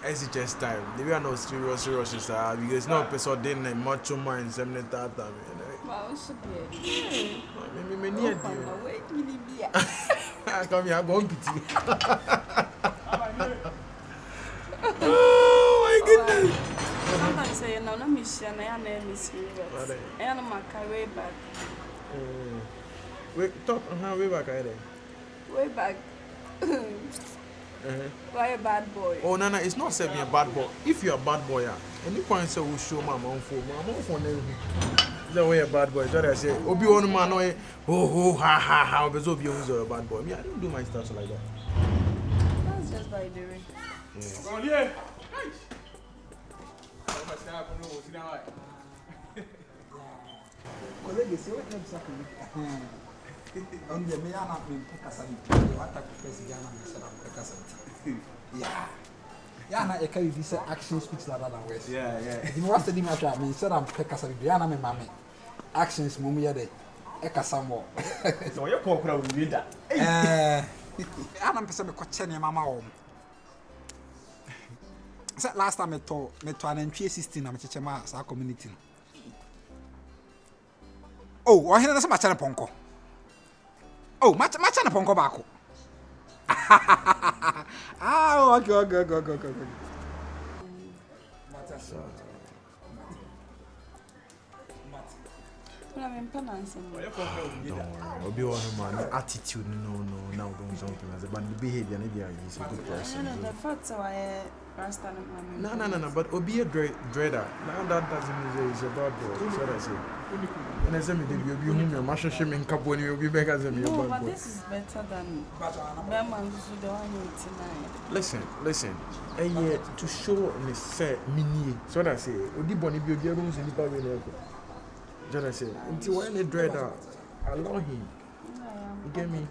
SHS time. They are not serious because no person didn't much more in 70 time. Wow, should be. Me near I come here, I'm going to oh my goodness. Sometimes say, no, no, mission, I am a mystery. I am my way back. Wait, talk on how way back I Way back. Why a bad boy? Oh, Nana, it's not saying a bad boy. If you're a bad boy, any point say we show my mom for the way a bad boy. That's what I say. Obi one man, oh, ha, but Obi is a bad boy. Me, I don't do my stuff like that. That's just by the way. Oh, yeah. On the Mayana Pekasani, what type of president Pekasani? Yeah. Yana, a carry this action speaks louder than words. Yeah. You must have been at me, said I'm Pekasani, Diana, my mammy. Actions, Mumia de Ekasamo. So you're corporal with me that. I'm Pesame Cochenia Mamma home. Last time I told me to an entry 16, I'm Chema, our community. Oh, I hear some Machana Ponko. Oh, Machana Ponko Baco. Ah, go. I'm pronouncing. Obi one man attitude no now going something as but the behavior is a good person. The fact why Rasta No, but Obi a dreader. Now that doesn't mean he's a bad boy. That's what I say. And I say me did you be home your master shimmy cup when you be back as a bad boy. No, but this is better than Berman who don't want tonight. Listen. And yet to show me say mini. So what I say. Odi boni bi obi rooms in the power in just I say, until when the dreader, allow him. You get me?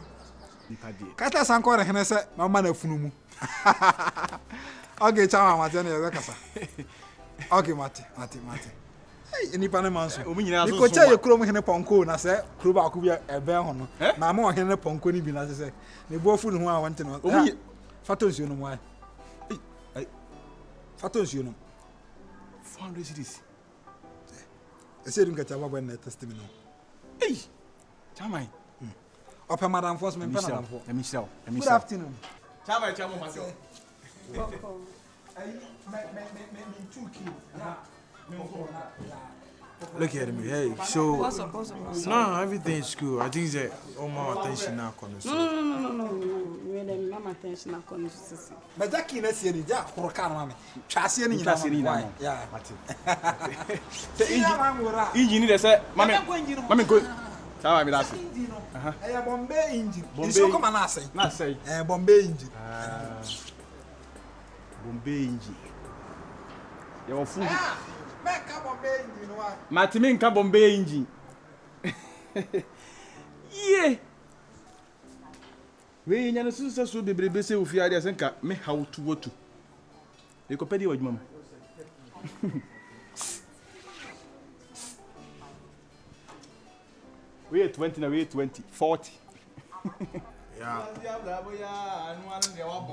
Kata Sanko and Hennessy, no man of Funumu. Okay, Chama, Matania. Okay, Mati. Hey, any Panamans. You could tell your chrome in a ponco, and I said, Kruba could be a bear. Mamma and a ponco, even as I say. They both who I want to know. Fatos, you know why? Fatos, you know. 400 cities. I said, you get a when the testimony. Hey, Chamai. Upper Madam Forsman, let me sell. Good afternoon. Chamai, myself. Look at me, hey, so no, everything is cool. I think that all my attention now comes. No. Really, my attention now comes. But that can't see any job for a car, mammy. Chassis any yeah. Engine, they say, Mammy, good. Tell me that's it. A Bombay engine. So come and say, Bombay engine. Bombay engine. You're fool. Make up Bombay engine, you know what? Martin Bombay engine. Yeah. We in your sister should be brave, say, if you are saying, me how to go to. You compare with mom. We are 20 now, we are 20, 40. Yeah.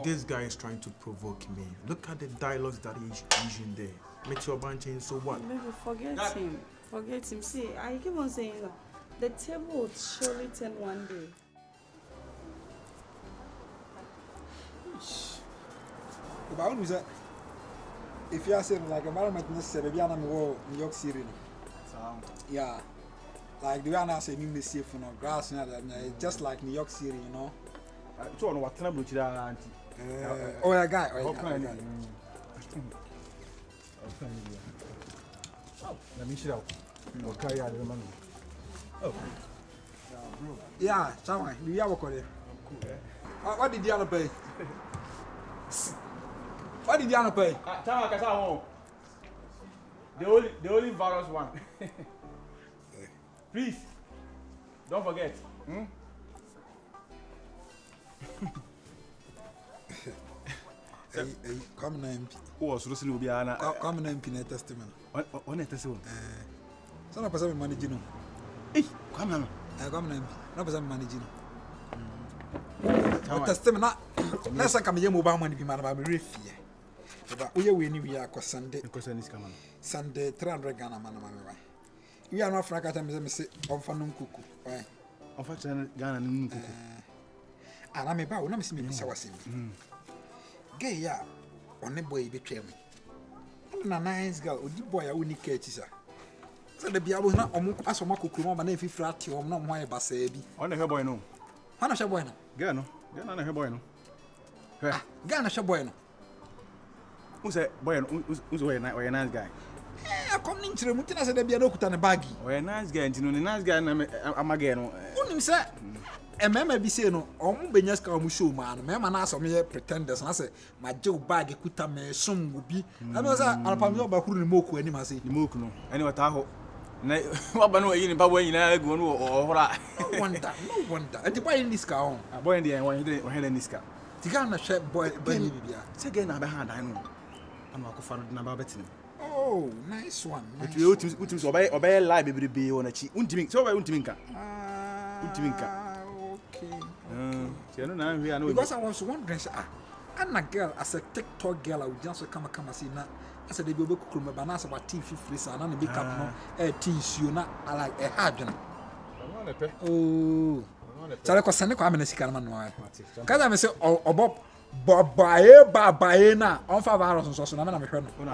This guy is trying to provoke me. Look at the dialogues that he's using there. Make your bunch in so what? Maybe forget him. See, I keep on saying that the table will surely turn one day. About who's that? If you are saying like environment necessary, we are in New York City. Yeah. Like the way I say, you safe for no grass, just like New York City, you know. So on what time do you auntie? Oh, a guy. Let me show you. Okay, oh. Yeah, Chama, we have a call. What did you pay? What did you pay? Chama, the only virus one. Please, don't forget. Come now, Who was Rosary will be Anna? Come now, MP testimony. On a testimony. Some of us managing. Hey, come on. Come now, no person managing. Testimony. Let's come here, mobile money, be man, I'm very fear. But we are Sunday. Because I need to come on. Sunday 300 Ghana man. We are not frank me say on fanum kuku. Why? Unfortunately, Ghana and Kuku. And I'm about when I'm seeing Sawasim. Gay ya on the boy betray me. I'm a nice girl, the boy I only catch her. So the Bible not as a Maku, and if you flat you, I'm not my basabi. On the boy, no. Hana Shabueno. Gano, Gana, her boy, no. Gana Shabueno. Who's a boy? Who's a nice guy? I come into the Mutina said there be a look at a baggy. Or a nice guy, and a nice guy, I'm again. Only sir. And Mamma be saying, oh, Benyaska Mushu man, Mamma asked me pretenders, and I said, my Joe bag, a me soon would be. I was a Alpamio who remoke any must say, the mook no. Anyway, Tahoe. What no in Bawa in a go or no wonder. And the boy in this car, a boy in the end in this car. Tigana shep boy, baby. It's again, I know. I'm not confident about it. Oh, nice one. But you obey lie, baby, be on a cheap. So I won't think. Okay. Because I was wondering, I'm a girl as a TikTok girl, I would just come and see now. I said, the baby could remember banana about tea, fish, and make up no tea, you know, I like a hard. Oh, so I was sending a comment. Because I'm saying, oh, Bob. Babae na on fa virus so na me hwe no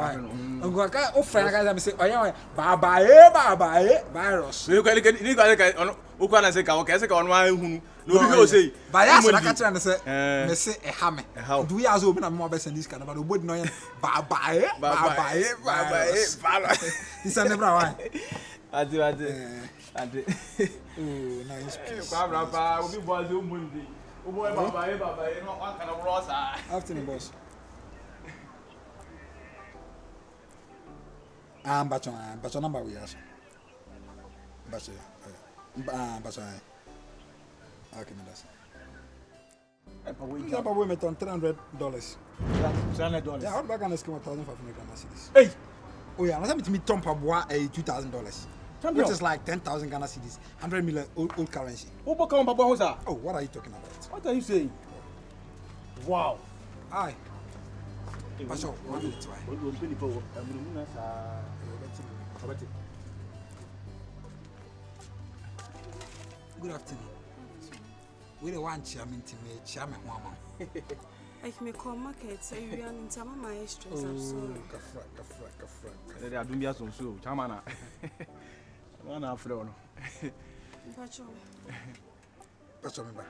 ngo ka o fra ka me say oya babae virus ni ka on o kwa na say ka o ka say ka on wa hunu no bi o say bias na ka tira na say me say e ha me do we as obi na me be send this kind but obodi no yen babae virus this are never why ade oh nice kwa bra pa obi boys o mundi. Oh boy, Baba, no one kind of rosa. Afternoon, boss. But number we ask. But okay, that's. Papa, we met on $300. $300. Yeah, how back on the scheme of 1,500 Ghana cedis. Hey! Oh, yeah, I'm going to meet Tom Pabua $2,000. Which is like 10,000 Ghana cedis, 100 million old currency. Oh, what are you talking about? What are you saying? Wow. Aye. Good afternoon. We don't want chairman to me, chairman, mama. If me call market, say you are in some of my stress. I'm sorry. They are doing just so, Chamana. One after all. Pacho.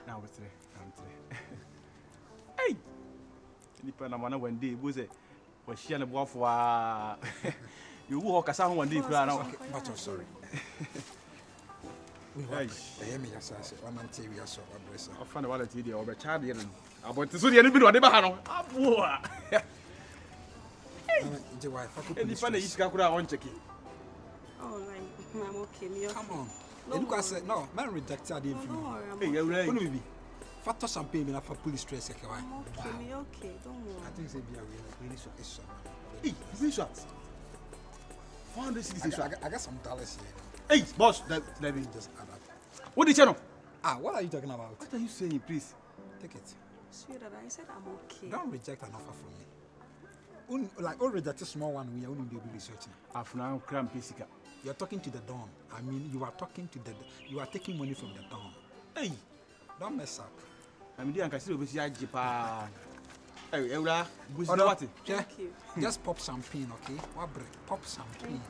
Now it's three. Hey! Depend on one day, was it? Was she on the wharf? You walk us out one day, Pacho, sorry. I found a wallet here over Charlie. I want to see the enemy on the Bahano. Hey, funny, he's got on checking. Oh, like, I'm okay. Come on. No, I said, no, man rejected the Hey, you're right. Factor some payment for police stress. Okay, don't worry. I think they be really so. Hey, is this shot? 400 cities. I got some dollars here. Hey, boss, let me just add up. What did you know? What are you talking about? What are you saying, please? Take it. Sweetheart, I said I'm okay. Don't reject an offer from me. Like, all reject a small one, we are only be researching. I've now crammed Pisica. You are talking to the dawn. I mean, you are talking to you are taking money from the dawn. Hey, don't mess up. I'm doing a casino with Japan. Hey, Eula, thank you. Just pop champagne, okay? Pop champagne.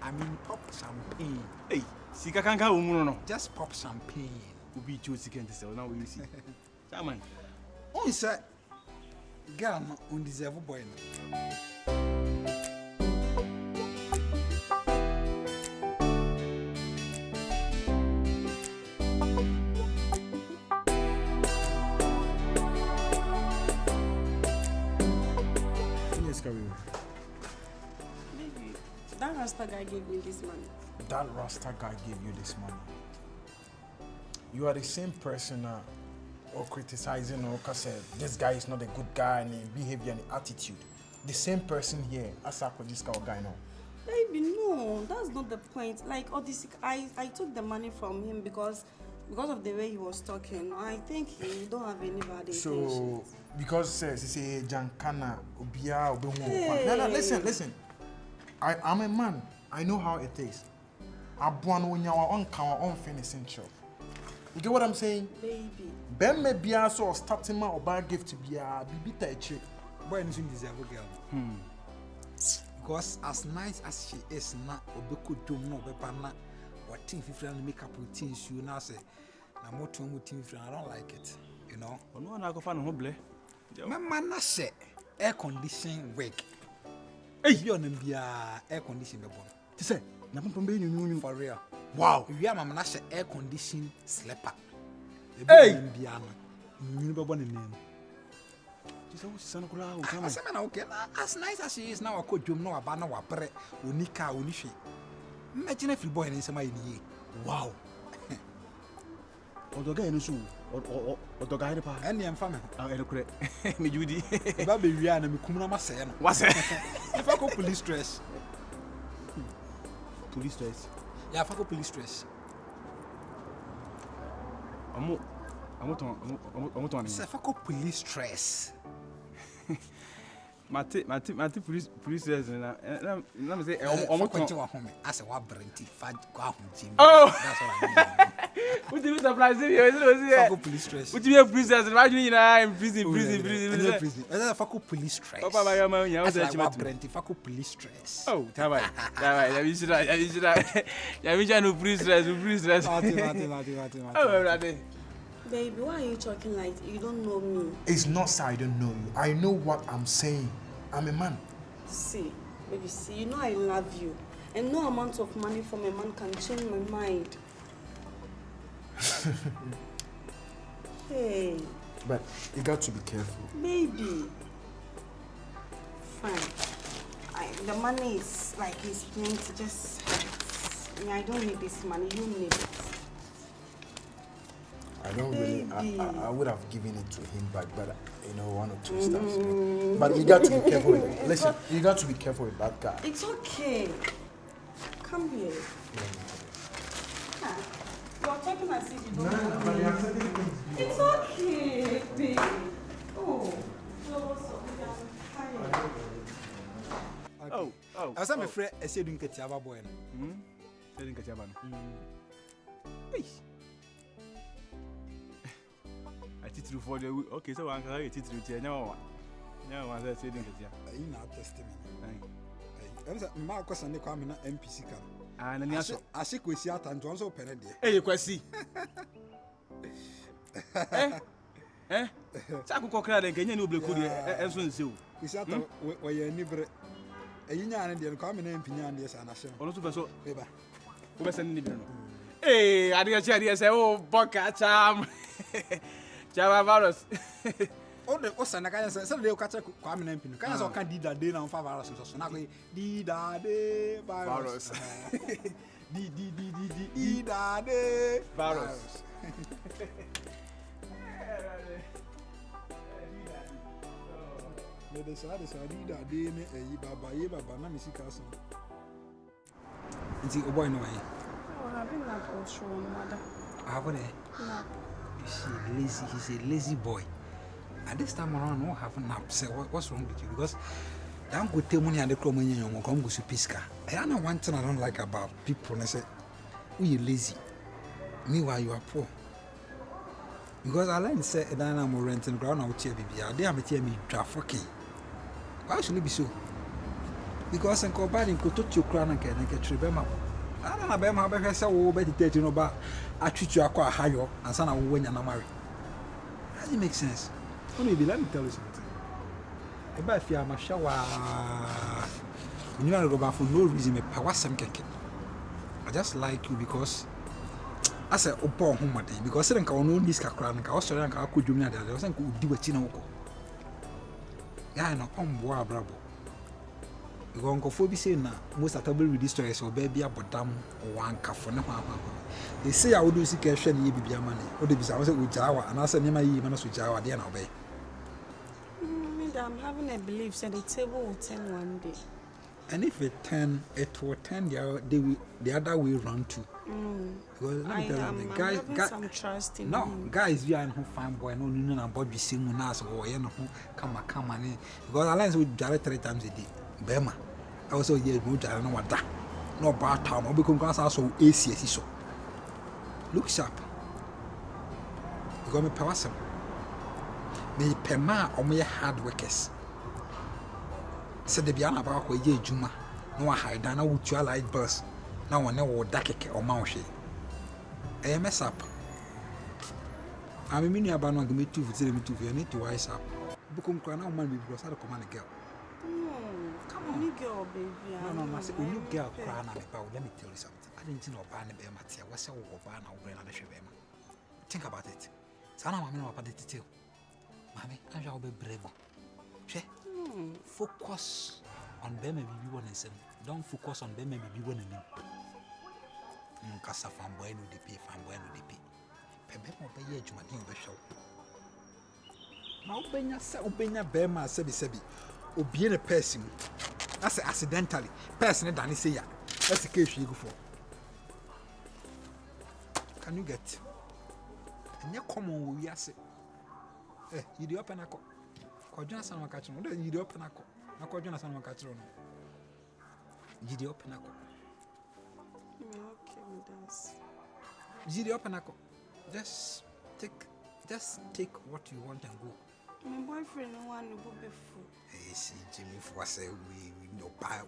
I mean, pop champagne. Hey, Sika can't go no. Just pop champagne. We'll be choosing to sell now. We see. Chairman. Oh, sir. Girl, undeserved boy. Baby, that Rasta guy gave me this money. That Rasta guy gave you this money. You are the same person or criticizing or say this guy is not a good guy and his behavior and attitude. The same person here as this guy now. Baby, no, that's not the point. Like, all this, I took the money from him because of the way he was talking. I think he don't have any bad intentions. So because say Jankana Ubia Obi. No, listen. I'm a man. I know how it is. Abuan when you are on counter on finishing shop. You get what I'm saying? Baby. Ben may be also starting my or gift to be a baby touch. Boy, anything deserve a girl. Because as nice as she is now, Obeku do no bepana, what team friend make up with things you now say. I'm more to team friend, I don't like it. You know? No one I go find a hobble. My man say air conditioning work. Hey, you're gonna be air conditioning. To say, nothing from being for real. Wow. You are my man air conditioning slipper. Hey! You never born in name. I said, okay, as nice as she is now, I could do no about no apre, unika, unishi. Imagine every boy in some idea. Wow. Or the guy in the shoe, or the guy in the park. And the family. I had a credit. Me, Judy. Baby, we are in the Kumana Masen. What's it? If I go police stress. Police stress. Yeah, if I go police stress. I'm on it. If I go police stress. My police stress. Let me say, I'm going to home. I said, what Brenty? Go home, Jim. Oh! That's what I mean. What do you surprise me? If I go police stress. what do you mean police stress? Imagine you know in prison. If I go police stress. Papa, my man, you have to Brenty. If I go police stress. Oh, Tawai. You should no police stress. Oh, Baby, why are you talking like you don't know me? It's not so I don't know you. I know what I'm saying. I'm a man. See, baby, you know I love you. And no amount of money from a man can change my mind. Hey. But you got to be careful. Baby. Fine. The money is like it's plenty. Just I don't need this money. You need it. I don't really. I would have given it to him back, but you know, 1 or 2 stars. But you got to be careful with it. Listen, you got to be careful with that guy. It's okay. Come here. You're talking as if you don't know me. It's okay, baby. Oh. Oh. I was afraid I said you didn't get your boy. Didn't get your man. I teach you for the okay, so I'm going to teach you. No, I said, didn't get you. You know, testimony. My question is coming at MPC card. And then I see we see out and John's open it. Hey, you can see. Taku Cochran and Kenyan will be good as soon as you. We sat where you're never a union and the common MP and yes, and I said, or super so. Paper. Who was sending? Hey, I didn't say yes, oh, Boca Cham. Java virus. Oh, the Osan, I can say, they'll catch a common MP. Can I can't do that day now 5 hours or so? Now, did that day virus. Did that day virus. The side is a leader, a Baba, Namisi Castle. Is it a boy? No, I have been that also, mother. Haven't I? He's a lazy boy. At this time around, no have an upset. What's wrong with you? Because don't go tell money and the Cromanian young come go to Pisca. I don't know one thing I don't like about people. And I say, we are lazy. Meanwhile, you are poor. Because I learned say that I'm renting ground out here, baby. I dare me tell me draft okay. Why should it be so? Because I'm comparing to your crown and get Tribema. I don't know about my best. I will bet it, you know, but I treat you quite higher and son of when you're not married. Does it make sense? Maybe let me tell you something. If you are my shower, you want to go back for no reason, me power some cake. I just like you because I said, oh, poor home day because I don't know this crown. I was saying, I could do that. I was saying, could do a chino. Yeah, no, boy, bravo. You go on for be saying now, most at table with this story, so baby, about them one for no. They say I would do see cash and ye be your money. Or the business with Jawa, and I said, never even with Jawa, then obey. I'm having a belief that the table will turn one day. And if it will turn the other way around too. Because let me tell you, guys, some trust in no, him. guys, we are in fine boy, no, and Bobby sing when us or you know, come on, because alliance with Jared 3 times a day. Bema, I also hear good, I don't know what that. No bad town, or because also ACS so. Look sharp. You got me power some. Me pema or me hard workers. Said the Biana about where ye Juma, no hide, and I would you light bus. Now one never dake or moushy. I mess up. I'm a mini about not me too for me to be need to wise up. Bookum crown out man because I command a girl. No, come on, girl, baby. No, I said, when you girl crown about, let me tell you something. I didn't know Barney Bear Matia, what's a ban or when I should think about it. Sana mamma about it too. Mammy, I shall be brave. Focus on them and be one and say, don't focus on them and be one and Casa fan boy no de pay, fan boy no de pay. Pebe mo be ye adwuma den be hwew. Na obenya se obenya be ma sebi obie ne person mu. Ase accidentally person dane say ya. Ase ke hwe go for. Can you get? Enye common wo wi ase. You dey open akọ. Ko dwuna san maka kire no. You dey open akọ. Na ko dwuna san maka kire no. You dey open akọ. Okay, that's. Jide up and I just take what you want and go. My boyfriend no one go be fool. Hey, see Jimmy for say we no buy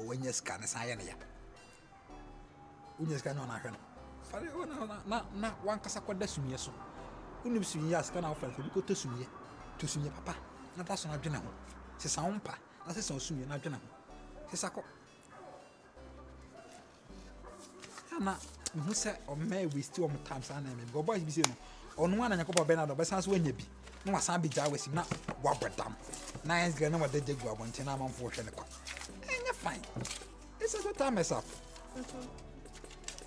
when you scan as I am ya. When you scan on a Fare na one kasa kwada sumie so. Unim sumie as kana offer for because to sumie papa. Na ta so na dwena ho. Se sa wompa, na se sa sumie na dwena ho. Se sa ko na who say or may we still on time sana me go boys be say no on one and yakoba benado be san so anya bi na wasan bi ja wasi na wabodam na yes gana wada jegu abonte na manfo hwe ne kwa enya fine it's a time mess up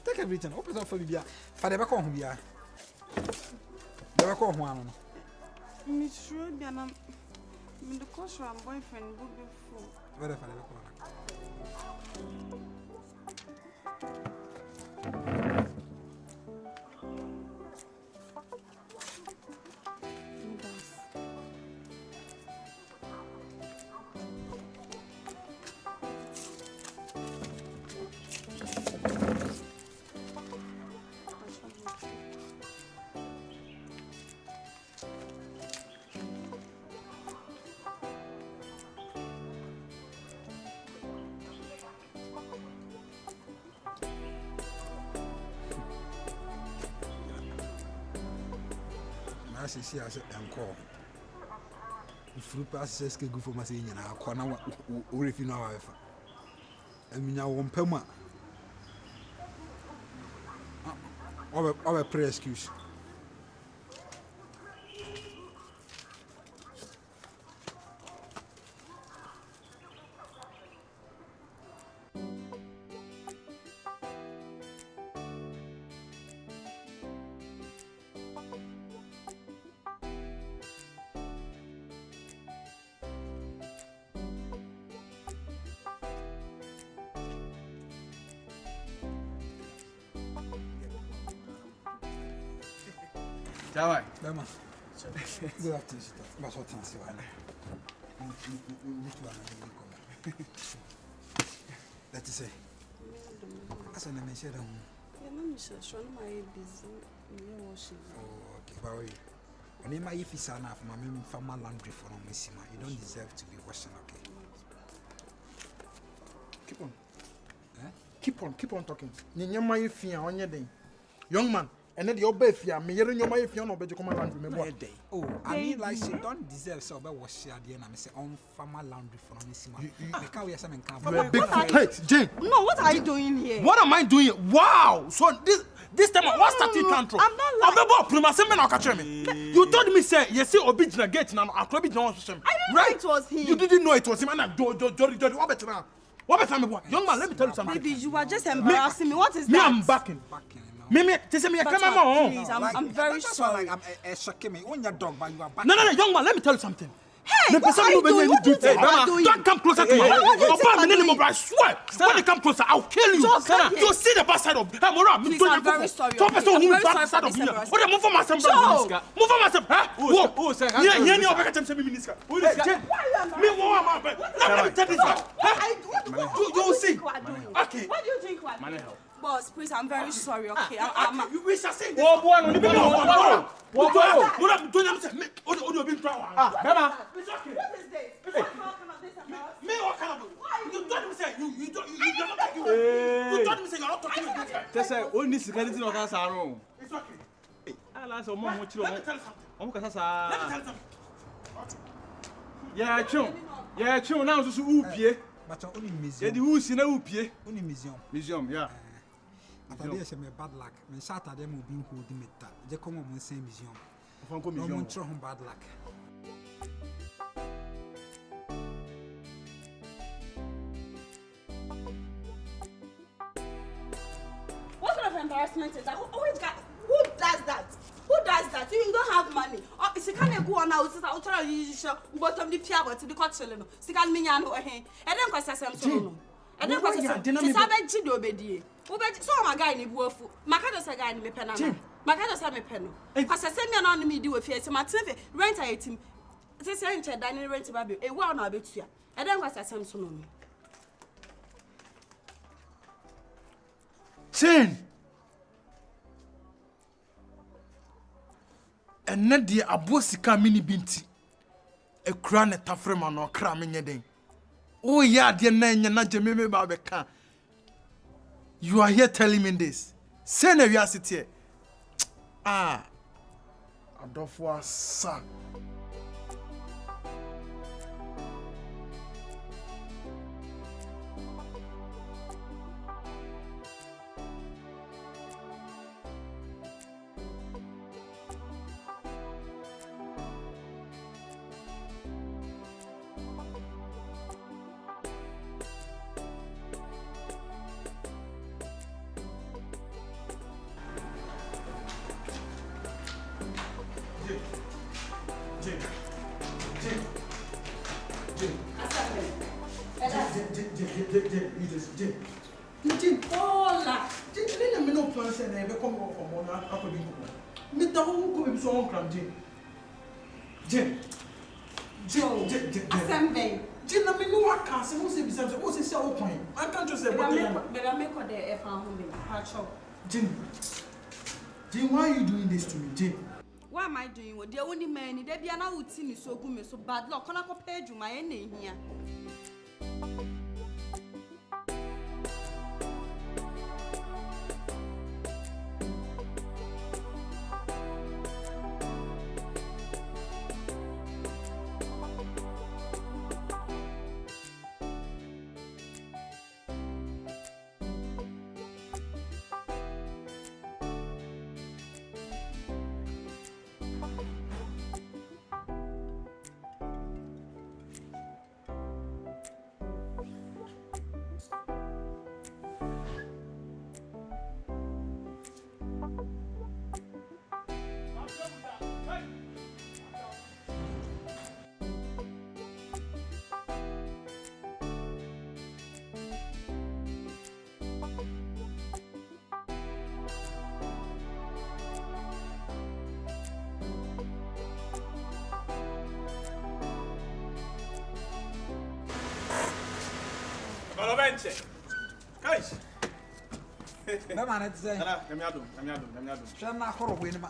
take everything open up for bibia fa de be ko ho bia de be ko ho anu no Me sure bia na me the cause my boyfriend go be fool. where fa de be ko na see as encore. If you pass says go for my saying na corner or if you know however. I mean I won't pay ma. Our prayer excuse. Jawai. Bema. Good afternoon. Mas what time you Let's say. As I mentioned, okay, but when my if is enough, my farmer laundry for Missima, you don't deserve to be washing, okay? Keep on. Keep on talking. Nyama if you on your day. Young man. And then your baby, I'm hearing your wife, you're not better come around with me one day. Oh, I mean, like she don't deserve so about what she had, and I say on farmer laundry for Missima. I can't wear something. Hey, Jane. No, what are you doing here? What am I doing? Wow! So this time, what started tantrum? I'm not like. You told me, say, you see, Obijna gate now, I didn't know it was him. You didn't know it was him, and I'm what better now? What better, young man? Let me tell you something. Baby, you are just embarrassing me. What is me, that? I'm backing. Me, tell me, come on. Please, I'm very sorry. I'm shocking me. When your dog, but you are back. No, young man, let me tell you something. Hey, what are you doing? What do you think I'm doing? Don't come closer to me. I swear. When you come closer, I'll kill you. You see the bad side of Please, I'm very sorry. I'm very sorry for this embarrassment. What move for myself? Move for myself. Oh, sir. Yeah, you are better than me, Minister. Why are you Let me tell this guy. You see. Okay. What do you think? Boss, please, I'm very sorry, okay? We shall say this. What? Bema. What is this? How can I this embarrassment? Me what kind of? You told me say you don't you told me say you're not talking to this guy. Just say only security no can say no. It's okay. Ala so mo mo chiro. Let me tell you something. Omo kasa Let me sa. tell you something. Yeah, chun now so upie. But only Yeah, museum. the usi na upie. Only museum. Museum, yeah. Atade se me bad luck. Me Saturday mo bi hold meta. Je come on say museum. Fanko No museum. mo tro ho bad luck. What kind of embarrassment is that? Who does that? Who does that? You don't have money. Oh, if you can't go on now, it's out of the bottom of the pier, but the coach, you can't mean no and then because I said so. And then because I said Chido Bedi. So my guy in Bufu. Macado said guy in me pen. Macado said me pen. Because I send me an enemy do a fear. So my TV rent a team. This is a dining rent baby. A one or bit here. And then because I said so. Chain. And not the abosika mini binti. A crown at Tafreman or cramming a day. Oh, yeah, dear Nanya, not Jamie Babeka. You are here telling me this. Send a curiosity. Ah, Adolfo, sir. Hola. Let me know plans and I come off from one after me. The whole come so on cram Jim. Assembly. Jim, I mean, no, I can't say what's the what's the sell point. I can't just say But I make what the F home. Jim, why are you doing this to me, Jim? Why am I doing what? The only man, they be an out in so good, so bad luck. Can I compare you my name here? Guys. Na man it say. Ala, kamiado. Sha na khoro we ni ma.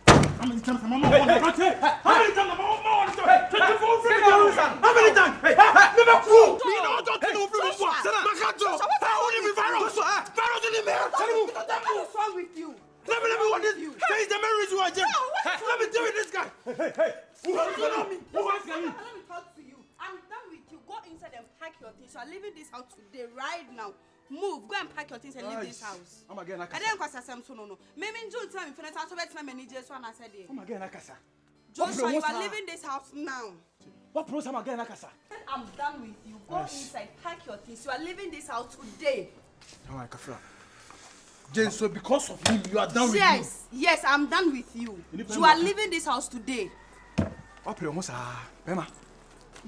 How many times am I want to How many times am I want to 24 How many times? Hey, never fool. You know don't know from what? Makato. How only me virus. Virus in the mail. What's wrong with you? Let me what this. Say the main reason why Jim. Let me deal with this guy. Hey. Who wants me? Let me talk to you. I'm done with you. Go inside and pack your things. You are leaving this house today, right now. Move, go and pack your things and leave this house. I'm again I didn't cause Samson no. Maybe June tell me finish answer better manager so I said it. I'm again akasa. Joshua, you are leaving this house now. What pros am again akasa? I'm done with you. Go inside, pack your things. You are leaving this house today. Oh my kafra. Jane, so because of him, you are done with me. Yes, I'm done with you. You are leaving this house today. What pro mo sa? Bema.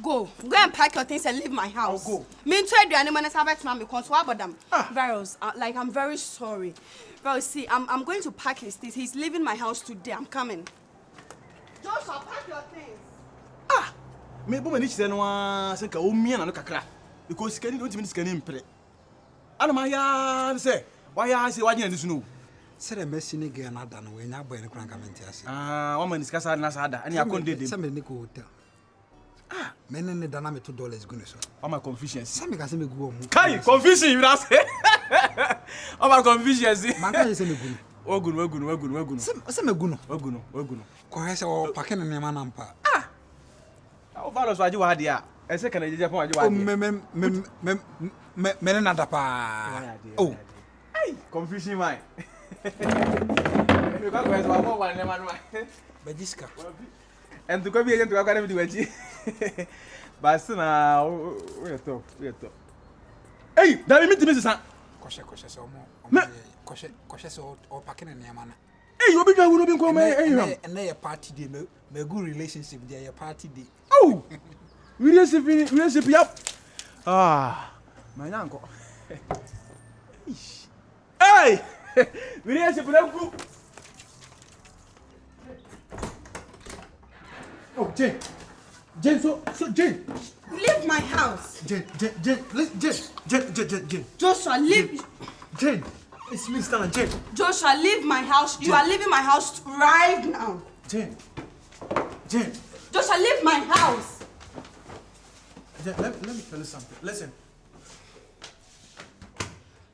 Go and pack your things and leave my house. I'll go. Me too, the animal is about to because what about them? Virus, like I'm very sorry. Virus, see, I'm going to pack his things. He's leaving my house today. I'm coming. Joshua, pack your things. Me bo mani chise no a se ka o mia na no kakra because skani don't mean skani impre ana ma ya se wa ya se wa gina ni sunu Say the messy nigga and Adam when you're buying a crank amentias. wa man discuss na sada ani akonde dem Some Nico hotel. Men in the dynamic $2 good so. wa my confusion Some can say me go. kai confusion you na say wa my confusion see Man can say me good. Wagunu. Say me good. Wagunu. Ko he say o packing na man ampa. O valos waji wa dia e se kana jeje pon waji wa dia Me na da pa. Oh. Ai confusion mai me ka ko eso wa wa ne manu Bajiska. en tu ko bi en tu ka na bi waji basi na we to ei da mi ti sa Koshe so mo. Koshe so o packing na man. ei obi dwa wo no bi nko me ei And na party day me good relationship there party day. Oh! Relationship yap. My uncle. Hey! Relationship na ku. Oh, Jane. So Jane. Leave my house. Jane. Joshua, leave. Jane. It's me, Stan. Jane. Joshua, leave my house. You are leaving my house right now. Jane. Joshua, leave my house. Jane, let me tell you something. Listen.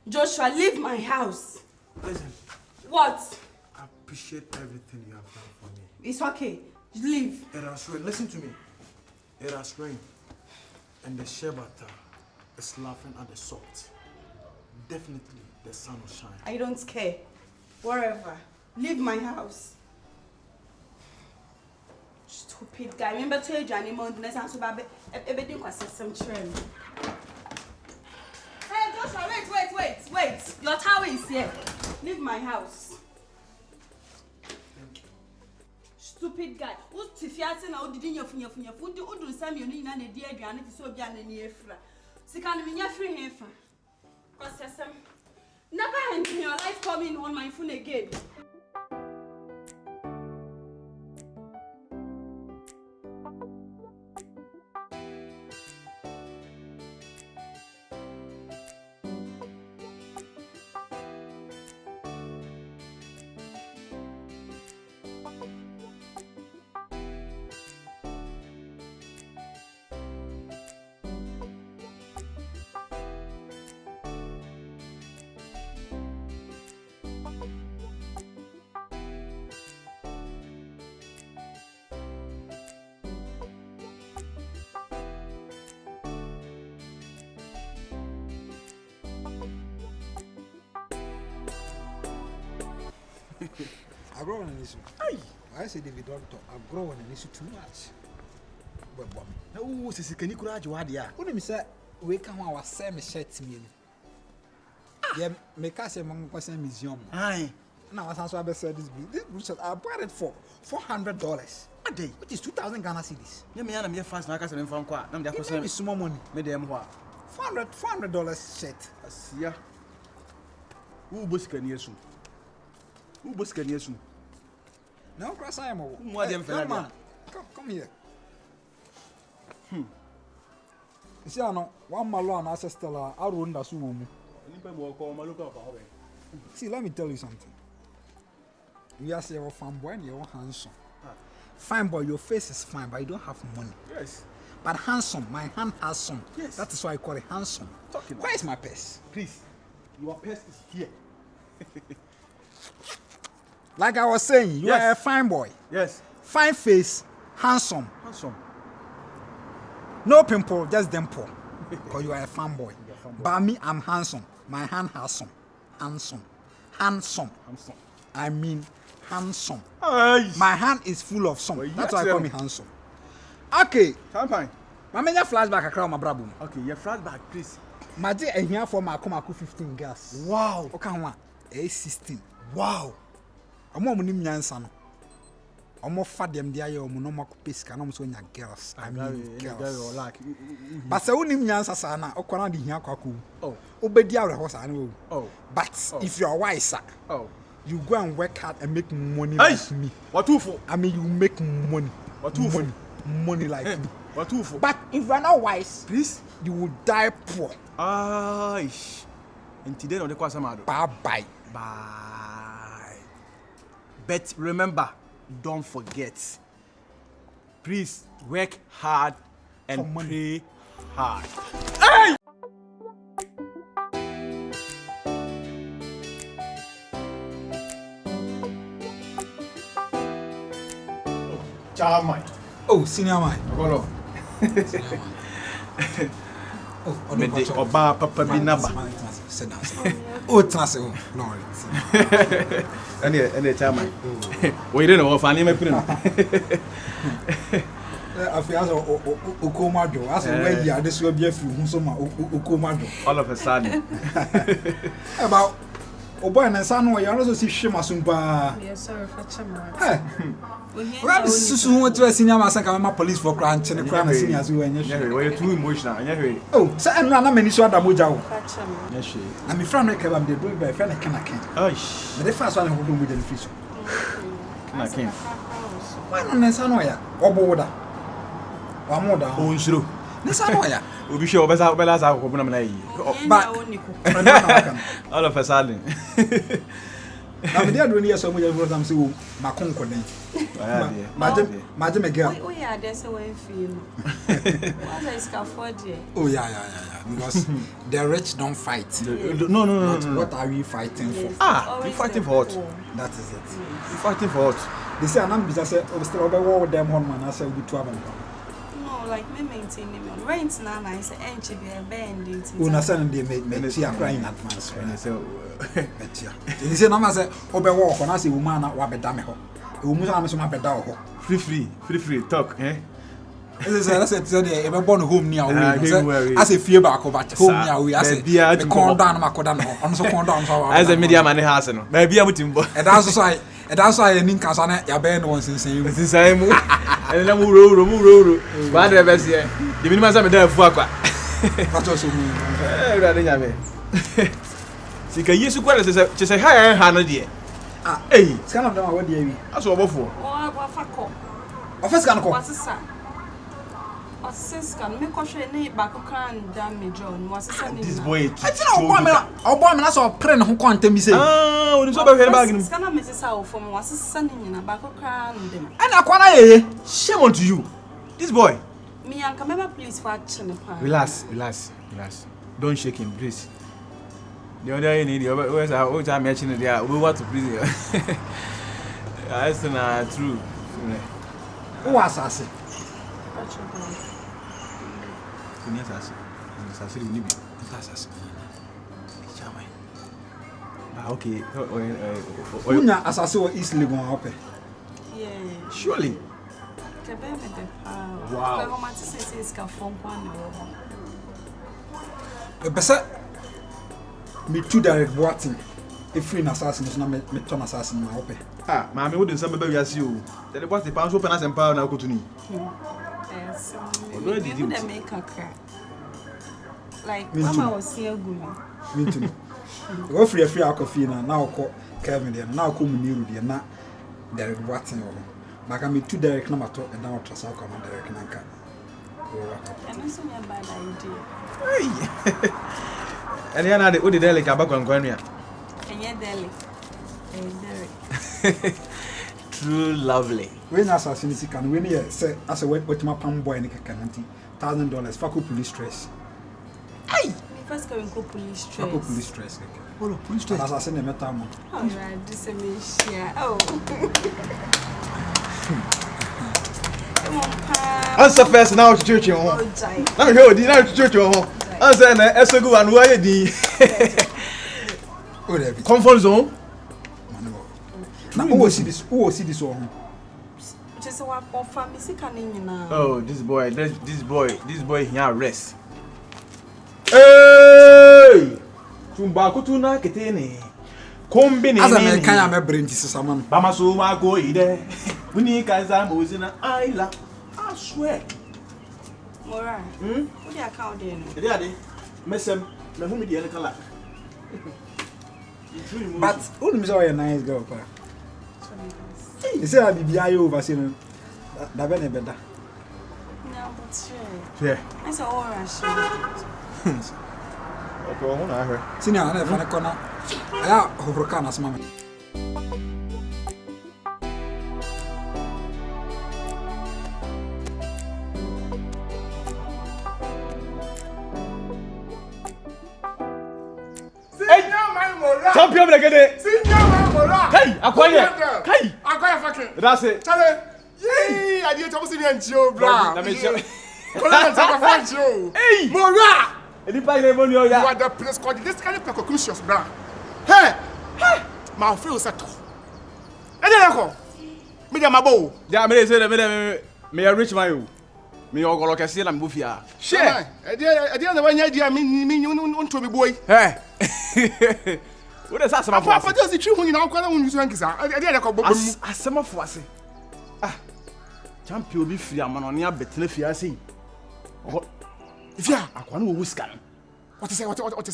Joshua, leave my house. Listen. What? I appreciate everything you have done for me. It's okay. Leave. It has rained. Listen to me. It has rained. And the shea butter is laughing at the salt. Definitely the sun will shine. I don't care. Wherever. Leave my house. Stupid guy. Remember to you, animal. Everything was some trend. Hey, Joshua, wait. Your tower is here. Leave my house. Stupid guy. Who's Tifiati now? Didn't you finish? Who do some you need and a dear granny to so be an efra? Sikan me free here. Cause never in your life coming on my phone again. I grow on an issue. I say David don't talk. I grow on an issue too much. But bomb. Oh, se kani kura ji wa dia. What me say we can wa say me shirt me. Yeah, me ka say mon person museum. Ai. Now I also have said this boot I bought it for $400 a day, which is 2,000 Ghana cedis. You me me fast na ka se me fam kwa. Na me da ko se It is small money. me dem ho a. $400 shirt. Asia. Who boskani esu? Who boskani esu? No, cross I am. More than man. Come here. You see, I know one malon ancestor. I run the sumo. See, let me tell you something. We are saying fine boy and you're handsome. Fine boy, your face is fine, but you don't have money. Yes. But handsome, my hand has some. Yes. That is why I call it handsome. Where is my purse? Please, your purse is here. Like I was saying, you Yes. are a fine boy. Yes. Fine face, handsome. Handsome. No pimple, just dimple. Because you are a fine boy. But me, I'm handsome. My hand has some. Handsome. Handsome. I mean, handsome. Ay. My hand is full of some. Well, That's yes, why I call them. me handsome. Okay. Champagne. My major flashback I my brabo. Okay, your flashback, please. My dear, and here for my come 15 girls. Wow. Okay, one. 16. Wow. I'm more money nyansa no. almost fat them there, you no more pisk, and almost when your girls. I mean, girls. But so only Yansa Sana, or Kona di Yankaku. Oh, Obedia was I know. Oh, but if you are wise, you go and work hard and make money like me. What for? I mean, you make money. What for? Money like me. What for? But if you are not wise, please, you will die poor. Aish. And today, no, the Kwasamado. Bye. But remember, don't forget. Please work hard and pray hard. Hey! Charmai. Oh, senior man. Follow. Oh, Megye Oba Papa Binaba. Oh, Tracy. No. Any Charmai. We don't know if I name a print. I feel as Okomajo. As a way, yeah, this will be a few Okomajo. All of a sudden. About Oba and son, you also see Shimasumba. Yes, sir, for Chamar. Well, soon what to a senior massacre police for crime and crime seniors who are too emotional. Oh, so I'm not many sort of Muja. Yes, I'm a friend of them, they bring by friend of Kanakin. Oh, the first one who do with the fish. Kanakin. Why not Nesanoya or Boda? Or more than oh, true. Nesanoya. We'll be sure about us. I'll open them. But all of a sudden. Now, the other year, so we have them say, Macon Coden. Madame Megye. Oh, yeah, there's a way for you. What is scaffolding? Oh, yeah. Because the rich don't fight. No. What are we fighting for? We're fighting for what? That is it. We're fighting for what? They say, I'm busy. I'm still over war with them on man. I said, we to have them. No, like me maintaining me on rent now. I say, ain't you be a band? Una send they make see a cry in advance. They say, no, I say, over war when I say, woman, what be damn ho. Woman, I'm so much better. Free talk, eh? I said, today, I'm born home near. I say, fear back over home near. We I say, the corn down, Macodan, on so corn down. As a media man has no. Maybe I'm with him. And that's why. And that's why I think Casana, your band once in saying, since I move, and then move. But the best here, the minimum I'm there for. That's also me. See, can you support us? Just a higher 100 year. Hey, it's kind of them. What do you mean? That's what for. What for? Office can call. What's this? What's can make us any back can damage on what's this boy. I think I'll bomb us or print who can't tell me say. Oh, it's over here bagging. It's gonna miss us out from what's sending in a back of crown. And I can't shame on to you. This boy. Me and come please watching the pan. Relax. Don't shake him, please. The other you need where's our time mentioning there. We want to please you. That's not true. Who was assassin? Okay. Unya assassin is living up. Yeah. Surely. Wow. Me too direct watching. If free assassin is not me turn assassin my open. Mammy wouldn't some baby as you. Then what's the pounds open as empower now go to me. Yes. What did you make a crack? Like Mama was here good. Me too. Go free coffee now call Kevin there now come near the na direct watching over. But I'm too direct number to and now trust come direct nanka. And it's not a bad idea. And then I did the back on Guania. And yet, True lovely. When assassin can win here, say, as a wet with my palm boy and $1,000 for police stress. Hey! First going to police stress. Police stress. Oh, police stress. Assassin a metam. Alright, this is me share. Oh. Answer first now to church. I'm here, dinner to church. Answer and go and why the comfort zone. Now, who will see this one? Just what for family can now. Oh, this boy here rest. Hey! Tumba kutuna ketene. Combine. As I can a brain to someone. Bamasuma go ide. Unika Zamozina Isla. I swear. Mora. What the account there? Daddy, Messem, na who me the color. But who is a nice girl, pa? You say I be over saying that better. No, but sure. Yeah. I saw all rush. Okay, I want to hear. Senior, I never corner. I have Horokan as mamma. Champion Megye. Hey, acquire. Hey, Acquire fucking. that's it. Charlie. Yay! I didn't see me Joe, bra. Let me show. Hey, Mora! Any part of money You ya? are the place called this kind of precocious, bra. Hey! My feel settle. And then I go. Me my bow. Yeah, me say me a rich man. Me o go kese na me bufia. Share. I didn't want you me want to be boy. Hey. What is that some Papa for? just the true you know kwala won use ankisa. I didn't go bobo. Asema for ase. Ah. Champion bi free amano ne abetene fia sei. If ya Akwa no wo sika. what is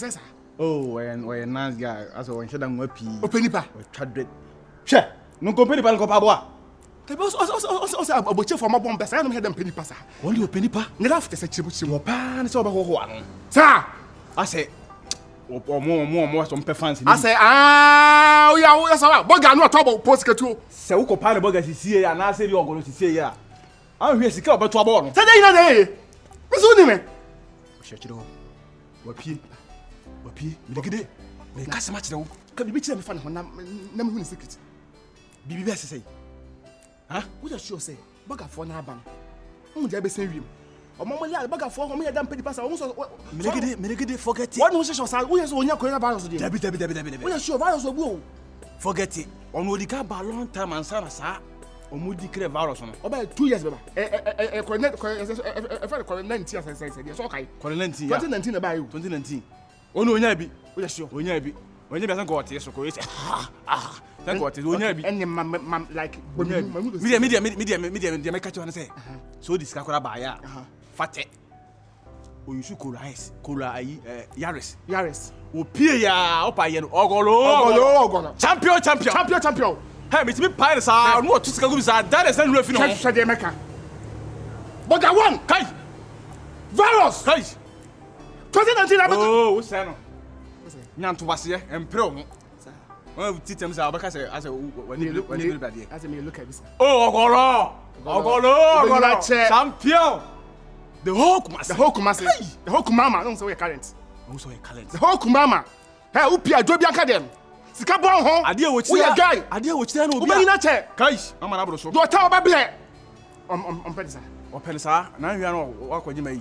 sir? Oh, when nice guy. As when sheda nwa pi. Openipa. Twadred. Hwe. No company pa nko pa boa. They also aboche for my bomb best. I don't hear them penny passa. Only openi pa. Never after such a Wo pa ne se oba ho ano. Sir! I say more some fans. I say, ah, we are so boga no trouble post ketu. Se wo ko pa ne boga sisie ya na se bi ogolo sisie ya. An hwe sika obeto abo no. Say dey na dey. Me so ni me. Shechiro. Wapi Megye. Me ka se ma kire wo. Ka bibi kire me fa ne ho na me hu ni secret. Bibi be se sei. Ha? We just sure say boga for na ban. Mu je be sen wiem. Omo mo ya boga for ho me ya dam pedi pass. Megye forget it. What no say so we so onya coronavirus dey. Dabi. We sure virus obu o. Forget it. On odi ka ba long time and sana sa. Omudi kire virus no. About 2 years baba. COVID-19 as so okay. COVID-19 2019 na ba you. 2019. Ono onya bi. We just sure. Onya bi asan ko ote so ko yese. Thank God onya bi. And like Media make catch one say. So this ka kora ba ya. Fate. Oyusu kola ayi Yaris. Opie ya opa ye no ogolo. Champion. Hey, me timi pile sa no to sika go bisa that is no fino. Check the Mecca. Boga one. Kai. Virus. Kai. 2019 na. Oh, wo say no. Nyanto wase empre ho. When titem say abaka say as when you look bad as me look at this. Oh, ogolo. Champion. The whole Kumama, don't say current. Also a current. The whole Kumama. Hey, upia do bia ka dem. Sika bon ho. Ade wo chi. We are guy. Ade wo chi na obi. Obi na che. Kai, mama na bro so. Do ta oba ble. Penisa. O penisa, na hwia no akwaji mai.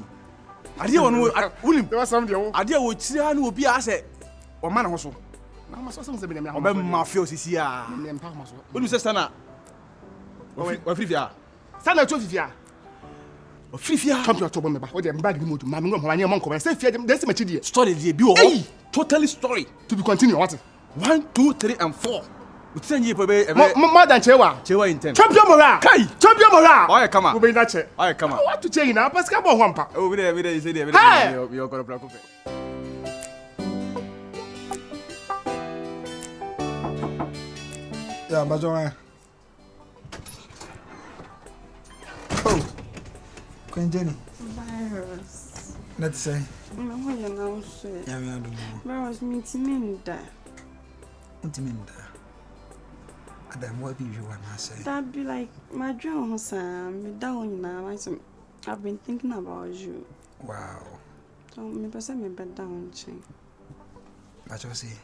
Ade wo no unim. There was some dey. Ade wo chi na obi a se o ma na ho so. Na ma so se be dem ya. O be mafia osisi a. Nem pa ma so. Unim se sana. O frifia. Sana to fifia. Frifia. Champion to bomba. O dey bag di moto. Ma me ngom anya mon ko. Say fia dem se machi die. Story dey bi o. Totally story. To be continue what? 1 2 3 and 4. Utsenye po be more than chewa in 10. Champion Mora. Kai. Champion Mora. Oya kama. We be na che. Oya kama. What to change na paska bo hompa. Oh, we dey say dey. We go pra ko. Yeah, Bajon. Oh. Queen Jenny. Virus. Let's say. No, you know, so. Yeah, we are doing. Virus meeting that. Intimate. Adam, what be you want to say? That be like my dream, Sam. Me down now. I've been thinking about you. Wow. So me person me bed down chain. But you see.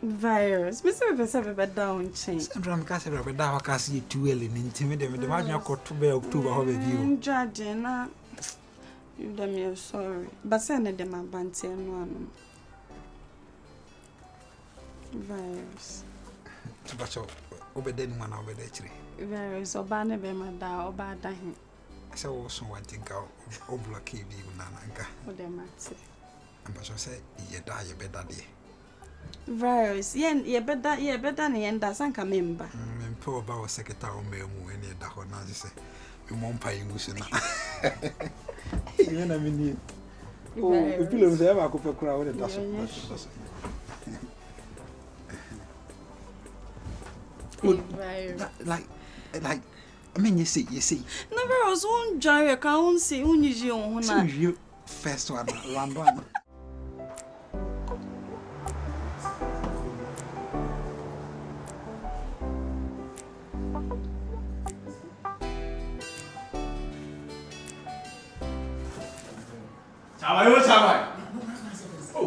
Virus. Me say me person me bed down chain. Sometimes I say bed down. I can see too early. Intimate. Me imagine you got to be October. How be you? Judging na. You them you're sorry. But say na dem abante no ano. Virus. But you obey one over there. Virus. Oba ne be mada. Oba da hin. So also one thing o block you nananka. O dem ate. And but you say you die you better day. Virus. Yeah, better than the end. That's a member. Poor about secretary or me any that one as say. We won't pay English now. You know I mean. Oh, if you lose ever go for crowd that's like I mean you see. No virus won't join your can't see you first one round one. Chama. Oh,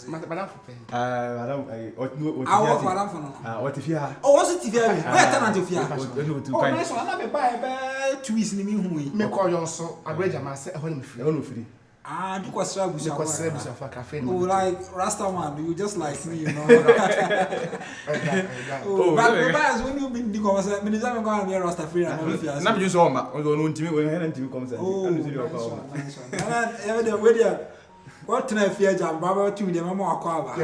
Madam. What if you are? Oh, what's it? Where tenant if you are? Oh, nice one. I'm buy 2 weeks in me who me Call you so I read your master home free. Ah, do what's up with You was service of a cafe. Oh, like Rasta man, you just like me, you know. Oh, but when you been the conversation, me never go and be Rasta free and if you are. Not just all my own team when I team comes. Oh, nice one. And every way there. What can I fear jam baba to the mama akwa.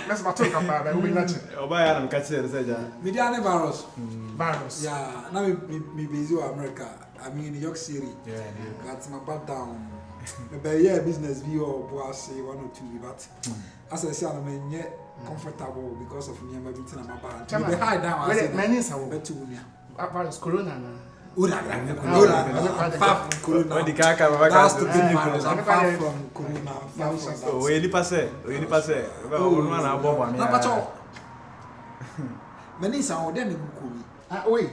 Let's talk about we not. Oba ya na catch it say ja. Mediane virus. Virus. Yeah, now me busy with America. I'm in New York City. Yeah, That's my back down. Maybe yeah, business view or boss say 1 or 2, but as I say, I'm yet comfortable because of me. I'm a bit in my band. Me high down. I say many is a better one. Virus corona. Corona. When the car come back That's the big virus. I'm far from corona. Oh, we pass. Oh, no na bomb am. Na pacho. Many sound then go me. Ah, wait.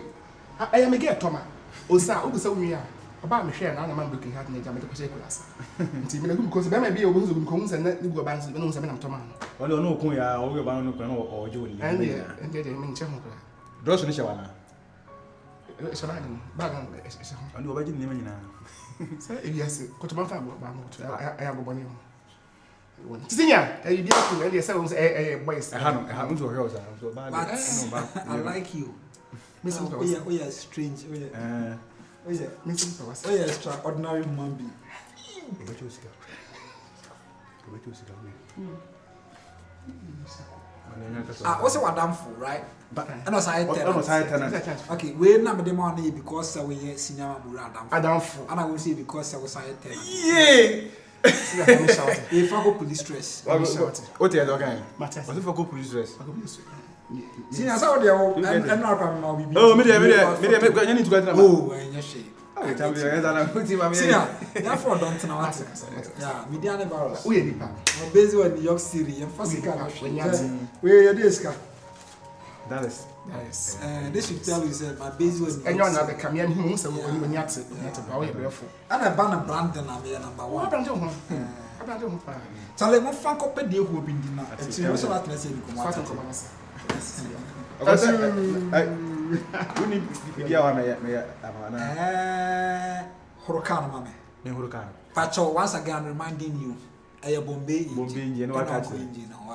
I am Megye Toma. Osa, o bisa wi a. Oba me hwe na na man breaking heart na ja me ko se class. Nti me na gum because be ma bi o bo so ko se na ni go ban se be no se me na Toma no. Wale no kun ya o we ban no kun o je woni. Ende me nche ho kra. Dross ni shawana. So na ni bag no e se ho. Andi oba ji ni me nyina. Say e yes ko to ban fa ba mo to I am boni ho. Tinya, e bi aku e say o say boys. E ha no hwe o sa. So ba I like you. Missing Oh yeah, strange. Oh yeah, missing powers. Oh yeah, extraordinary human being. What's what damn for, right? But I know side tenant. Okay, we na me dem on because we senior mura Adam for. And I will say because I was side tenant. Yeah. If I go police stress. What you doing? What if I go police stress? See, I saw the I'm not from my baby. Oh, me you need to go to oh, and she. Oh, tell me that I'm putting my see, therefore don't know what. Yeah, Mediane virus. We are I'm busy in New York City. I'm first where you this guy? Dallas. Yes. This should tell you that my base was and you're not the Camian who so when you have to beautiful. And I ban a brand and I'm number one. Tell them what funk up a deal who been dinner. It's also not necessarily. Uni bibiya wa me amana. Hurricane mame. Me hurricane. Pacho once again reminding you. A Bombay engine no wakati.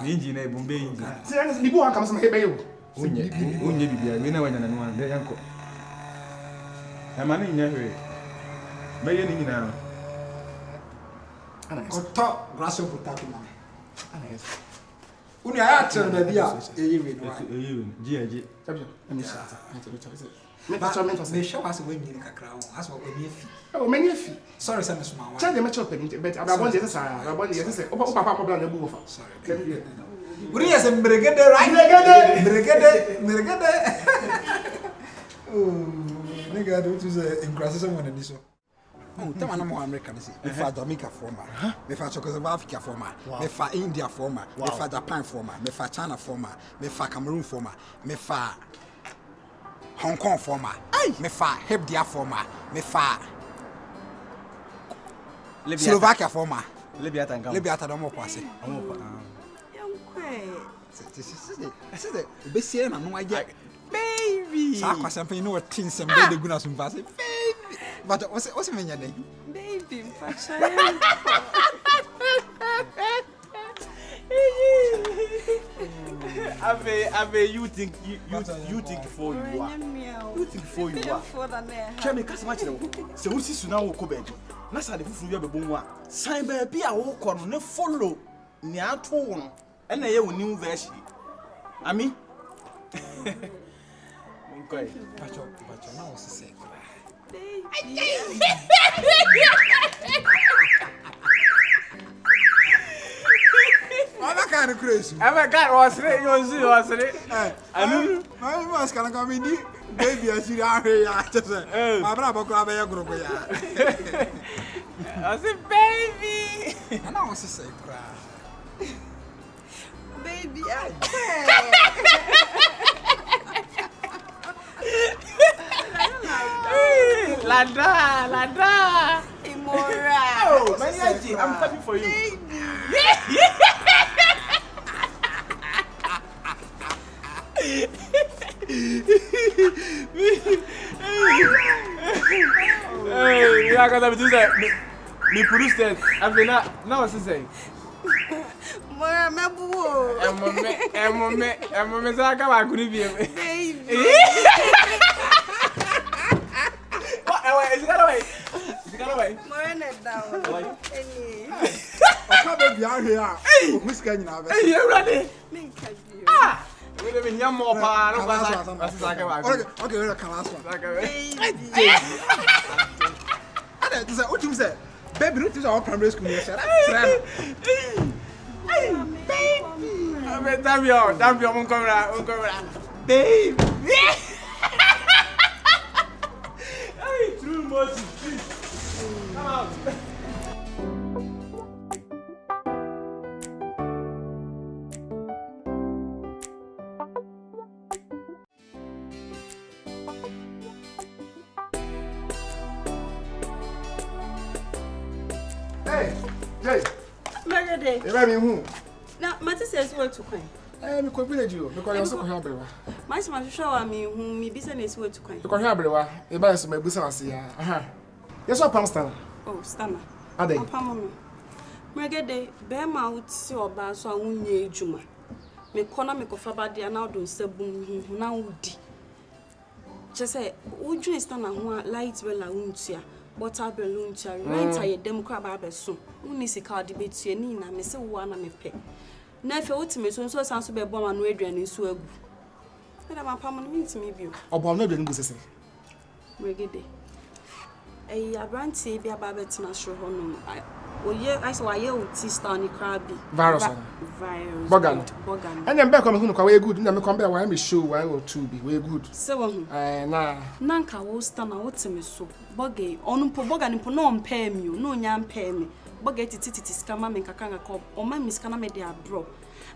Engine na Bombay engine. See, ni bo aka so hebe yo. Unye bibiya we na wanya na no de yanko. E ma ni nya hwe. Me ye ni nyina no. Ana oto grasso potato mame. Ana yes. Uni aya tell na bia eyiwe no. Eyiwe. Ji. Tabio. Emi sha. Me show us when you kakra ho. As what we fi. Oh, many fi. Sorry sir, Mr. Mawa. Charge me chop but ababon je say ababon je say o papa problem na bu wo fa. Sorry. Uri yes mbregede right? Mbregede. Oh, nigga don't use incrasation when this one. Oh, tell me more American say. Me fa Jamaica former. Me fa Czechoslovakia former. Me fa India former. Me fa Japan former. Me fa China former. Me fa Cameroon former. Me fa Hong Kong former. Me fa Hebdia former. Me fa Slovakia former. Libya tanga. Libya ta domo kwase. This is the best year na no aye. Baby. Sa kwase pen no tin sem de guna so mfa say baby. But what's me nya dey? Baby, pacha. Ave, you think before you are. You think before you are. Tell me, cause much. So we see now we go back. Na sa de fufu be bon wa. Sign baby a wo kɔ no ne follow ni ato wo no. E na ye wo new version. Ami. Nkoi. Pacho na wo sese. I'm a kind of crazy. I'm a guy was it. I must come in. Baby, I see here. My brother grab a group. I said, baby. And I was to say, Baby, Lada. Immoral. Oh, Megye, I'm happy for you. Hey, we are gonna do that. Me produce that. I'm gonna now what's he saying? Mora mebu. Emo say aka wa kunu bi. Baby. What? Is it gonna way? Mora na down. Any. I baby out here. Who's going now? Hey, you ready? Me can you. Ah. We don't mean yam more pa. No pass. Okay, we're the last one. Baby. What you say? Baby, this is our primary school. Baby. Damn you, Munkomra. Baby. Hey, true much. Come out. Hey, Jay. Megye. You ready who? Now, Matty says where to coin. Me ko village you because you so ko habrewa. My smash show me whom me business where to coin. You ko habrewa. E ba so mabusa wase ya. Aha. Yes so pamstan. Oh, Stana. Ade. Papa mo. Megye, be ma uti oba so awunye adwuma. Me kona me kofa ba dia na odo nsabum hu na wudi. Je say, udwin Stana ho light bella untua. Butter balloon to rent a democrat barber soon. Only see card debate to any na me say one na me pay. Never ultimate so sounds to be bomb and Adrian in swag. And I'm a permanent mean to me view. Obo no dey say. Megye. A brandy be a barber to na show honum. I saw a year with sister ni crabby. Virus. Bogan. And then back on who no we good. Na me come be why me show why or two be we good. So na nanka wo stand na ultimate so. Boge onumpo boga nimpo no mpa mi o no nya mpa mi boga tititi skama me nkaka ngaka o ma mi skana me de abro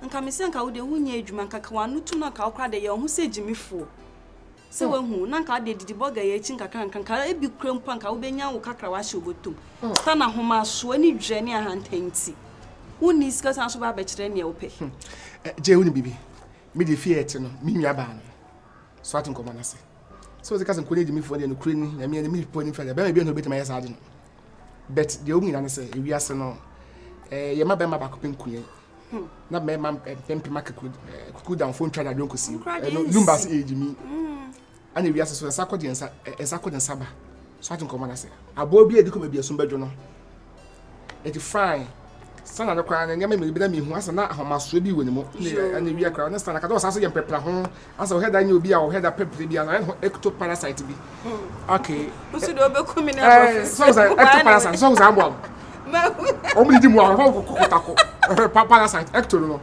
nka me se nka wo de hunye adwuma nkaka wanu tu no ka okra de ye ho se jimifo se wahu na nka de didi boga ye chi nkaka nka ebi krempa nka wo benya wo kakra wa hye obotum sta na homa so ani dwre ne ahantanti woni ska san so ba be kire ne ope je woni bibi me de fiat no mi nwa ba no so atin komo na se so the cousin could me for the Ukraine, I mean, the milk point for the baby no bit my sergeant. But the only answer, if we are so, your mother back up in Queen. Not my mum, Pempe Market could down phone trying to don't see. Lumbas age me. And if we are so a Sakodi and Saba, so I can come and say, I will be a decoy be a sumber journal. It's fine. Son of the crown and Yammy be me who has not how much will be with him. And we are crown, understand. I don't say and pepper home. As I had I knew be our head of pepper be an ectoparasite to be. Okay. So do be coming so ectoparasite, so I'm one. Only the more parasite, ecto no.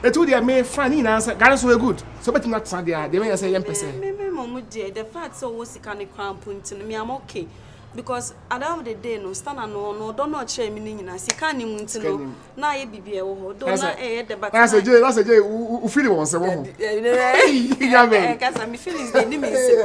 It would have made funny answer, guys were good. So but not Sunday, they may say MP. The fact so was the kind of crown point me, I'm okay. Because at the end of the day, no stand no don't not share meaning na sika ni mu ntino na ye bibia wo ho do na the back that's a J who feel won se wo ho yeah man cuz me feelings dey me say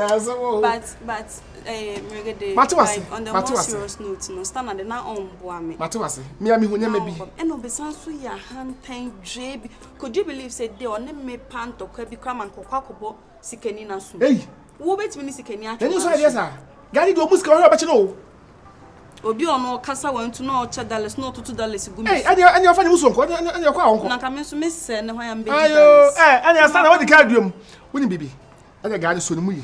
but Megye on the more serious note no stand na na on boa me matewase me am hu nyama bi e no be san so ya hantan dwe bi could you believe say dey on me panto kwa bi kwa man kokwa kobo sikani na so hey wo betimi ni sikani atwa any so idea sir Gary do muska ho abachi no Obi ono kasa wantu na o $2 na $2 gumi. Hey, any of any sonko, any kwa onko. Na kame so me se ne hwan be. Ayo, any stand what the card dum. Woni bibi. Any guy so mu yi.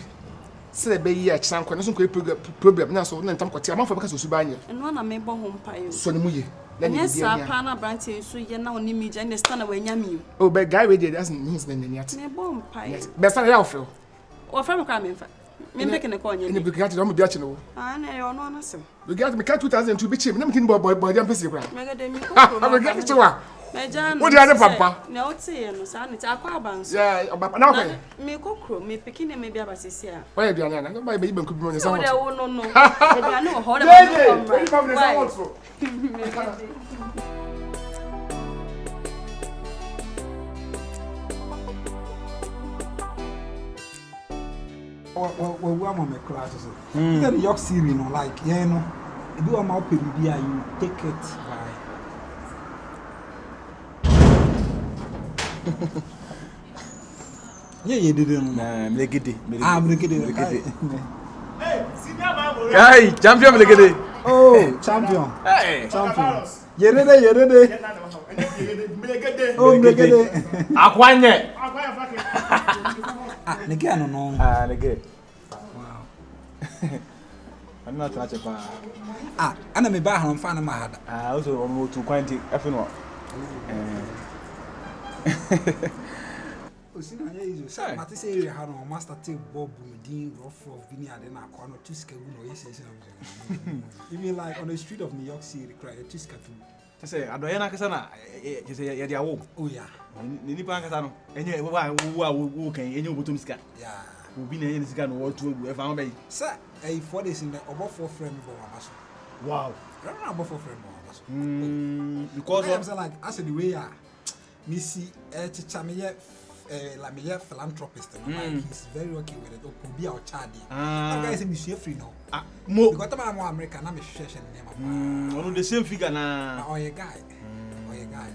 Se be yi a chan kwa no so problem na so na ntam kwete amanfo be ka so su ba anye. Eno na me bo ho mpayo. So ne mu yi. Yes, pa na branch so ye na oni mi je understand na wanya mi. Oh, but guy we dey doesn't mean na nyat. Me bo mpayo. Be stand ya ofel. O fra me kwa me fa. Me peke ne kwa nya. Any big cat do bi a che no. Ah na yo no na sem. We get me 2002 be chim na me kin boy am pese kwa. Megye de mi ko. We get to wa. Meja no. Wo dey papa. Na o te ye no sa na ti akwa abanso. Yeah, na kwa. Me ko kro me peke ne me bia ba sesi a. Why you doing na? No buy be banku bi mo nyesa. O de wo no no. E bia no ho de ba no come. Well, we are my classes. The York City, no, like, yeah, no. If you are my baby, you take it by. Yeah, you didn't. Megye. Megye. Hey, senior man. Hey, champion Megye. Oh, champion. Hey, champion. You ready? Megye. Oh, Megye. Akwanye. Megye, no. Megye. Wow. I'm not touch pa. Ana me ba han fa na ma hada. Also on to quanti afino. Osina ya izo. Sa mate say area ha no master take bob din rough bini ade na akwa no tuska gu no yes. You mean like on the street of New York City cry tuska tu. Say adoye na kasa na say ya dia wo. Oh yeah. Ni nipa kasa no. Enye wo kan enye obotom sika. Yeah. Obi na enye sika no wo tu e fa ho be. Sir, 4 days in the above 4 frame bo abaso. Wow. Run above 4 frame bo abaso. Because I'm saying like as the way me see chicha me like me philanthropist and like he's very lucky with it. Obi our child. That guy say me share free now. Mo because I'm more American na me share name. One the same figure na. Oh yeah guy. Oh yeah guy.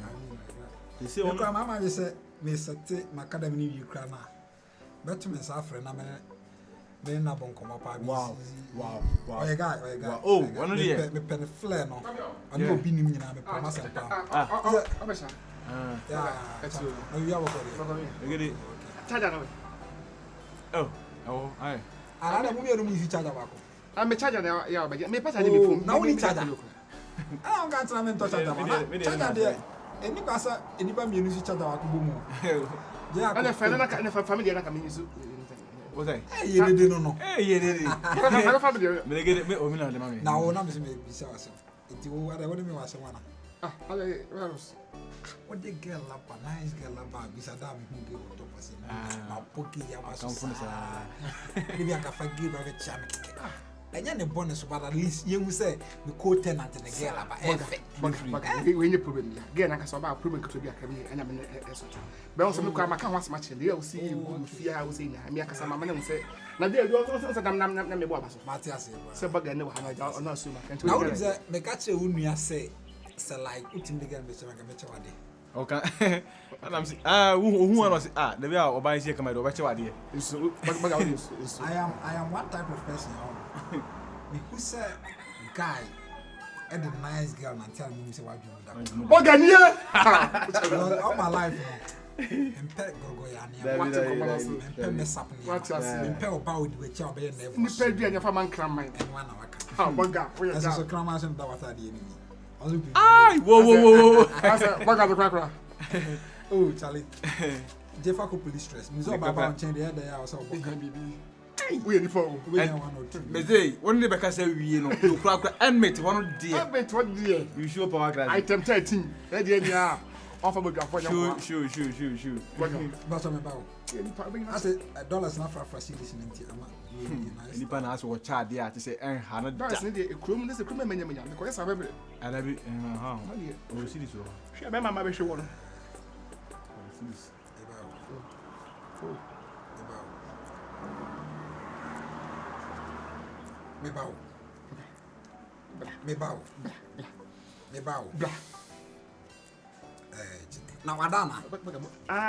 They say one mama me say me set my academy ni Ukraine na. Better me say friend na me me na bon komo pa bi. Wow. Oh yeah guy. Oh, one of the me pen flare no. Ani obi nim nyina me promise pa. Abesha. Yeah. That's you. Oh, you have a body. Look at it. Charger no. Oh, aye. Ana mo me no mu charger ba ko. I'm a charger now. Yeah, but me pass me phone. Now we need charger. I don't got to me to charger ba. Charger there. Eni kwasa eni ba me no charger ba ko bo mu. Yeah. Ana family na come use. What's that? Eh, you did no. Eh, you did. Ana family. Me get me o me na de mama. Na o na me se me bisa wase. Enti o ada woni me wase wana. What the girl up, a nice girl up, bisa da me hu ge o to pase. Na poki ya maso. Maybe I can forgive her with charm. Enya ne bonus but at least you say the co-tenant in the girl up. We any problem here. Girl na ka so ba problem ka to bi aka bi enya me so. Be on so me kwa maka once match there. You see you fear how say na me aka sama me say. Na there you also say na me bo abaso. Matias. Say baga ne wa na ona so ma. Now we say me ka che unua say like utim the girl me say me che wade. Okay. And I'm saying, who want to say, the way I buy here, come out, watch what I am one type of person. Who said, guy, and the nice girl, and tell me, say, what you do? What all my life, and pet Gogoyani, and mess up, and pet about with your baby, and pet you and your family cram and 1 hour. How, one guy, as a crammers and that was the enemy. Whoa. Oh, Charlie. Jeffako police stress. Mizo baba on change the other house of baby. We any for me say one day because we no to crack and mate one day. Mate what day? You show power class. Item 13. E dey nia. Offer me graph for you. Sure. But me bawo. I say dollars na fra listening to ama. Nipa na aso watch there to say en ha no da. That's dey ekrom this ekrom manya because say bebre. Ana bi ha. O see this o. Hwe be mama be hwe wo no. Me bow. Now Adana.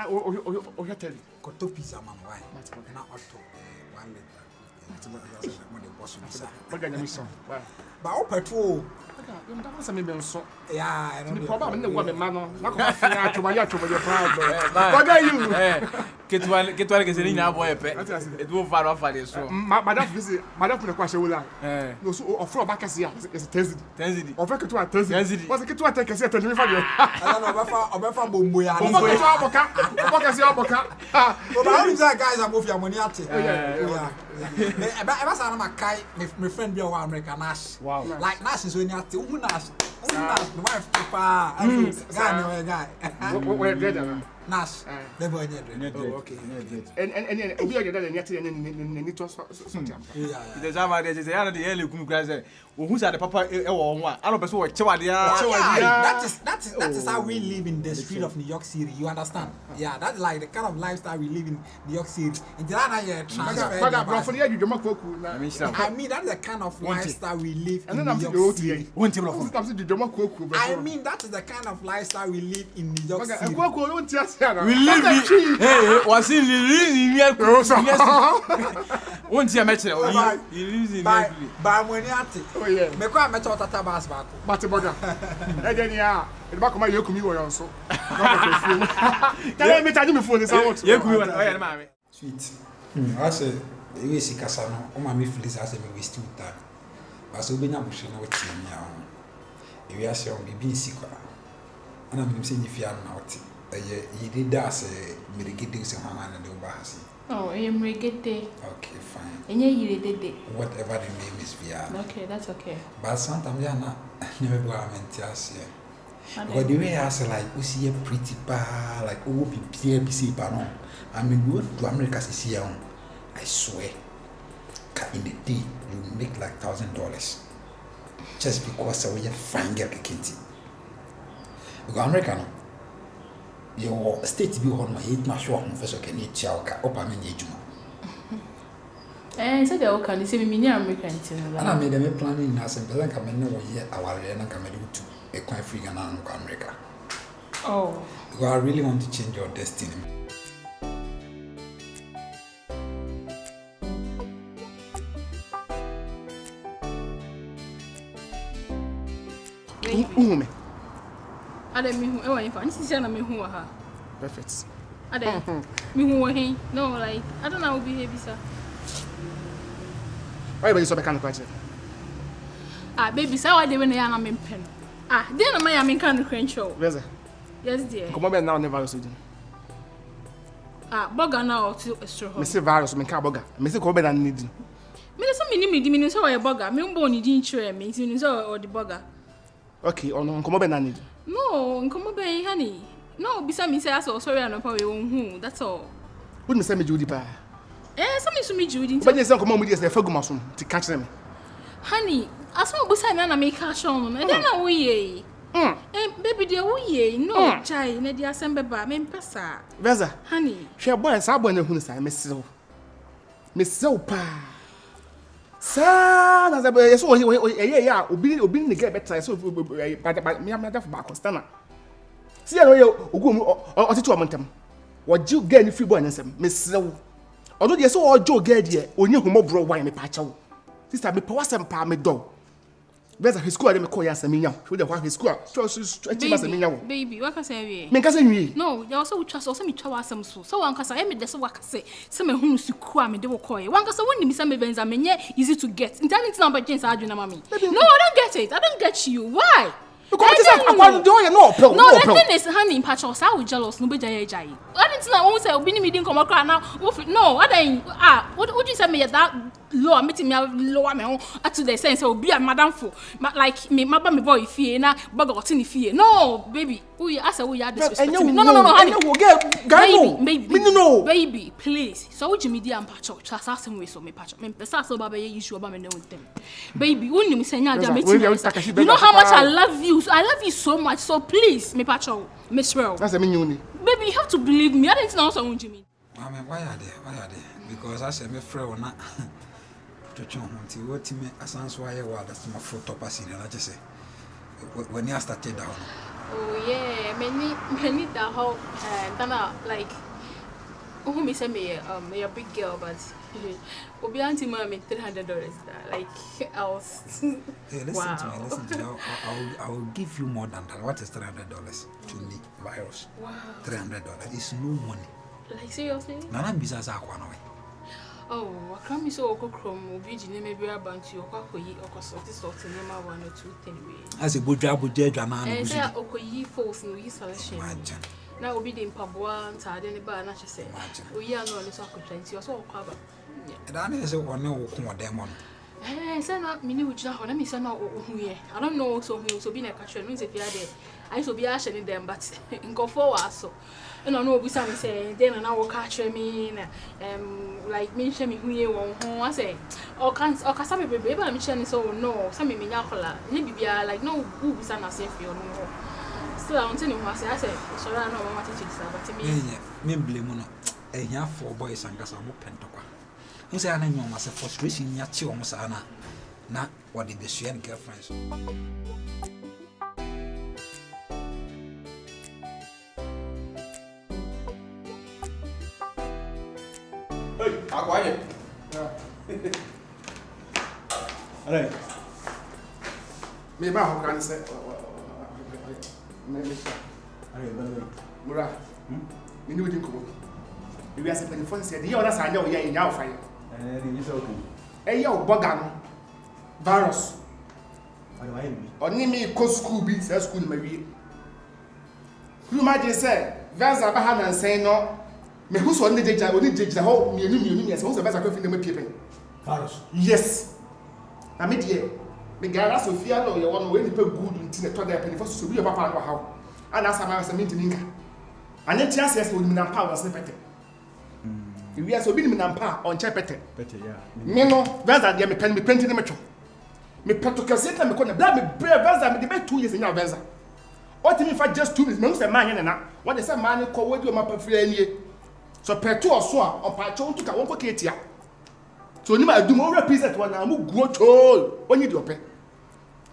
Oh, tell you. Koto pizza man why? Na auto 1 liter. Baga nyame so. Ba o petrol. You don't say me be so. Yeah, I know. The problem na wo me ma no. Na ko fa ya atwoma ya proud. Baga you. Ketwa ke se ni na boy pe. It will far off for so. Madam busy. Madam for the question will. No so offer back as ya. It's Tenzidi. Offer ketwa Tenzidi. Was ketwa take as ya to me fa dey. I don't know obefa bombo ya. Bombo aboka. Aboka si aboka. So these guys are both your money at. Yeah. Eba sa na makai my friend be over America Nash. Wow. Like Nash is when you at who Nash. The wife to pa. Guy. Where get Nash. The boy there. Oh, okay. And obi ageda na nyate ni to so tiam. Yeah. The zaman dey say ya dey ele kum kra say ohun say the papa e wo ho a alo person wo chewade That is how we live in the street of New York City. You understand? Yeah, that's like the kind of lifestyle we live in New York City. In that transfer. I mean, that's the kind of lifestyle we live in New York City. I mean, that is the kind of lifestyle we live in New York City. we live hey was in real won't you match he lives in by money ati me kwa me tata bas back but boga e dey near e ba come yekumi wo yon so tell me tell me phone is out yekumi wo ya ma me sweet I say we see kasa no o ma me feel say me waste time but so be na bush na wati me a we ase on bibi si kwa ana me say ni fia na wati you did that say Megye say mama na do bahasi. Oh, Megye. Okay, fine. And you did it. Whatever the name is, via. Okay, that's okay. But sometimes I never go out and tell you. But the way I say like, we see a pretty bar, like oh, be PC no. I mean, go to America see here. I swear, in the day you make like $1,000 just because I will fine girl kinti. Go America no. Your state be on my head, not sure Professor can eat chalka up. I mean, and said, "Oh, can you see me near American?" And I made them planning as a blank. I mean, no, yet our and come to a quite free and America. Oh, because I really want to change your destiny. Ada me who e wan this is na me who ha. Perfect. Ada me who he no like I don't know behave sir. Why be so be kan kwanje? Baby say why dey when na me pen. Dey na my me kan kwencho. Where's Yes dear. Come on now never so. Burger now to extra ho. Me say virus me ka burger. Me say ko be than need. Me say me ni say why burger. Me mbo ni din chere me say o the burger. Okay, on come be than need. No, nkomo be honey. No, bisa me say aso sorry anopa we won hu. That's all. What me say me Judy pa? Some me Judy. But you say come me dey say faguma so to catch them. Honey, aso busa me na make cash on no. E dey na wo ye. Baby dey wo ye. No, chai, na dey asembe ba me mpesa. Veza. Honey, hwe boy sa boy na hu say me sew. Me sew pa. Sa na za so ya obi ni get better so but me am that for back stand na see no ye ogum o titu omontem wo ji get ni free boy nsem me sew odo de so o jo get de onye humobro wine me pa chawo sister me pa wasem pa me do beza his school de me call ya asem nya so de kwa his school so achi asem nya wo baby what can say we me kasa nwi no ya so utwa so me twa asem so wan kasa e me de so wakase se me hunu suku a me de wo call ye wan kasa wonni mi se me benza me nye easy to get internet number change adwuna mami no I don't get you why because this akwa do you no pel no the thing is honey pacho sa we jealous no be jay jay I didn't know won say obi ni me din komo kra na no I don't what you say me that low meeting me lower me on to the sense obi a madam for like me maba me boy fie na baga otini fie no baby who you ask who you disrespect no honey baby no baby please so what you me dia pacho trust me so me pacho me pesa so baba ye issue ba me no them baby who ni me say nya ja meeting you know how much I love you so much so please me pacho Miss Well that's a mean baby you have to believe me I didn't know so what you mean mama why are they because I say me friend na to hunti what me asanso aye wa that's my fruit top as in I just say when you started down oh yeah many that whole like who me say me you're a big girl but Obi auntie mommy $300. Like I was. Hey, listen to me. Listen to me. I will give you more than that. What is $300 to me? Virus. Wow. $300 is no money. Like seriously? Nana business akwa no. Oh, I can't be so okokrom. Obi jine maybe about you. Okoyi sort nema 1 or 2 thing we. As a budja na no. Say okoyi force no yi selection. Na obi de mpaboa ntade ne ba na kyese. Oyi ano ne so akotwa nti so okwaba. That is one who come on them. Say na mini ujina ho na me say na ohuye. I don't know so who so be na catch no say there. I so be a shene them but nkofo wa so. No no obi say me say then na wo catch me na like me share me huye won ho I say o kasa bebe ba me share ni so no say me nya kola. Ni bibia like no who be say na say fi no. Still I want to know I say so na no mama teach this but me blame no. Ehia 4 boys and gas am pentokwa. You say I know my frustration ya chi omo sa na what did the share girlfriends. Hey, agwaye. Alright. Me ba ho kan say me sha. Mura. Me ni wodi nkomo. We are saying for say the other side we are now fire. It's okay. Eh ya oboga no. Virus. Why me? Oni mi ko school bi say school ma wie. You imagine say Venza ba ha na nsen no. Me hu so oni jeja ho mienu yes. Hu so Venza ko fi dem piepen. Virus. Yes. Na me die me gara Sofia no ye won we ni pe good nti ne to da pe ni for so bi your papa no ha. Ana sama say me ntininka. Anye tia say so ni na power se pete. We are so be na mpa on che pete. Pete yeah. Me no Venza dia me pen me penti ne metwo. Me peto kase na me ko na bla me bre Venza me de be 2 years nya Venza. What me fa just 2 minutes me say man na. What they say man ko wodi o mapa fira anie. So peto oso a on pa cho ntuka won ko ketia. So ni ma dum o represent one na mu guo chol. Onyi di ope.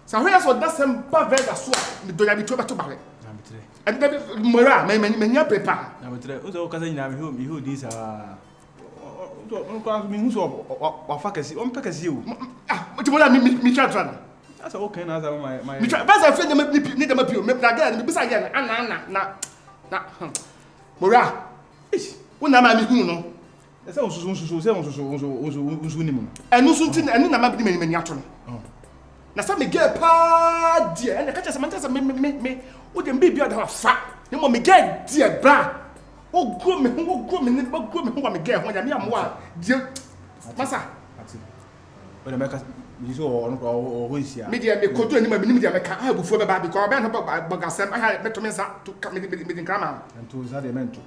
So where so that same pa Venza so me do ya bi to beto bare. And the mora me nya prepare. Na betre o so kasa nyina me hold this on kwa mi hu so wa fa kesi on pekesi o ah mo ti mo la mi try try that's okay na za my mi try basa fe ni dem apio me na ga ni bisa ga na mora wo na ma mi hu no ese onsusu ni mu enu su nti enu na ma bi me ni ato no na sa me get pa dia na ka cha se me wo dem bi da fa ni mo me get dia bra o grow me wa me get ho ya me amwa die masa ati o de meka mi so ono ko o hisia media me kodo ani ma me media me ka ha bufu be ba bi ko be no ba gasem ha me to me sa to ka me krama nto za de mento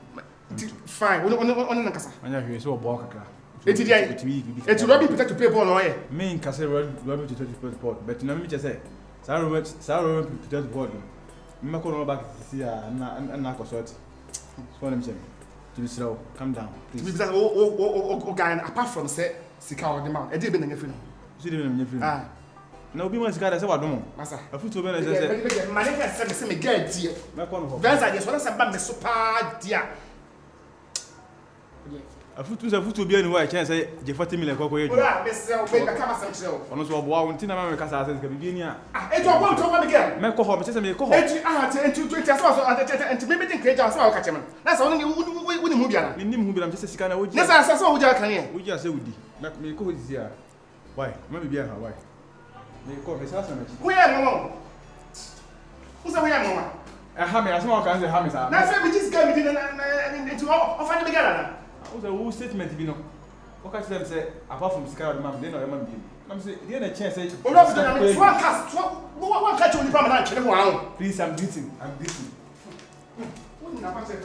fine ono na kasa anya hwe so obo kakra eti dia eti Robin protect to pay ball no ye me in kase Robin to port but na me che say sa Robin protect board me ko no back see na ko sort so let me say to be slow calm down please because o guy apart from say sika o de man e dey be na nyafi no see dey be na nyafi ah na obi man sika da say wadom masa afutu be na say mane ka say me get die me ko no ho Venza dey so na say ba me so pa dia afutu bi ani wa chen say je 40 million ko ko ye ora me say o be ka ma sam chire o ono so obo wa won tina ma me ka sa say ka bi ni a e to obo to ma me get me ko ho me say me ko ho enti enti 20 so enti me din kreja so ka chema na say oni hu bia na ni nim hu bi na me say sika na woji na say so woji aka ne woji ase wudi me ko ho disi a why me bi bia ha why me ko me sa me who ya mo who say who ya mo ha me asema ka say ha me sa na say me just get me din na enti o fa ni me get na who statement bi no o ka tell them say apart from sika the man dey no man bi am say dey na chance say o love na me one catch only pa na chele ho an please I'm beating who na pa say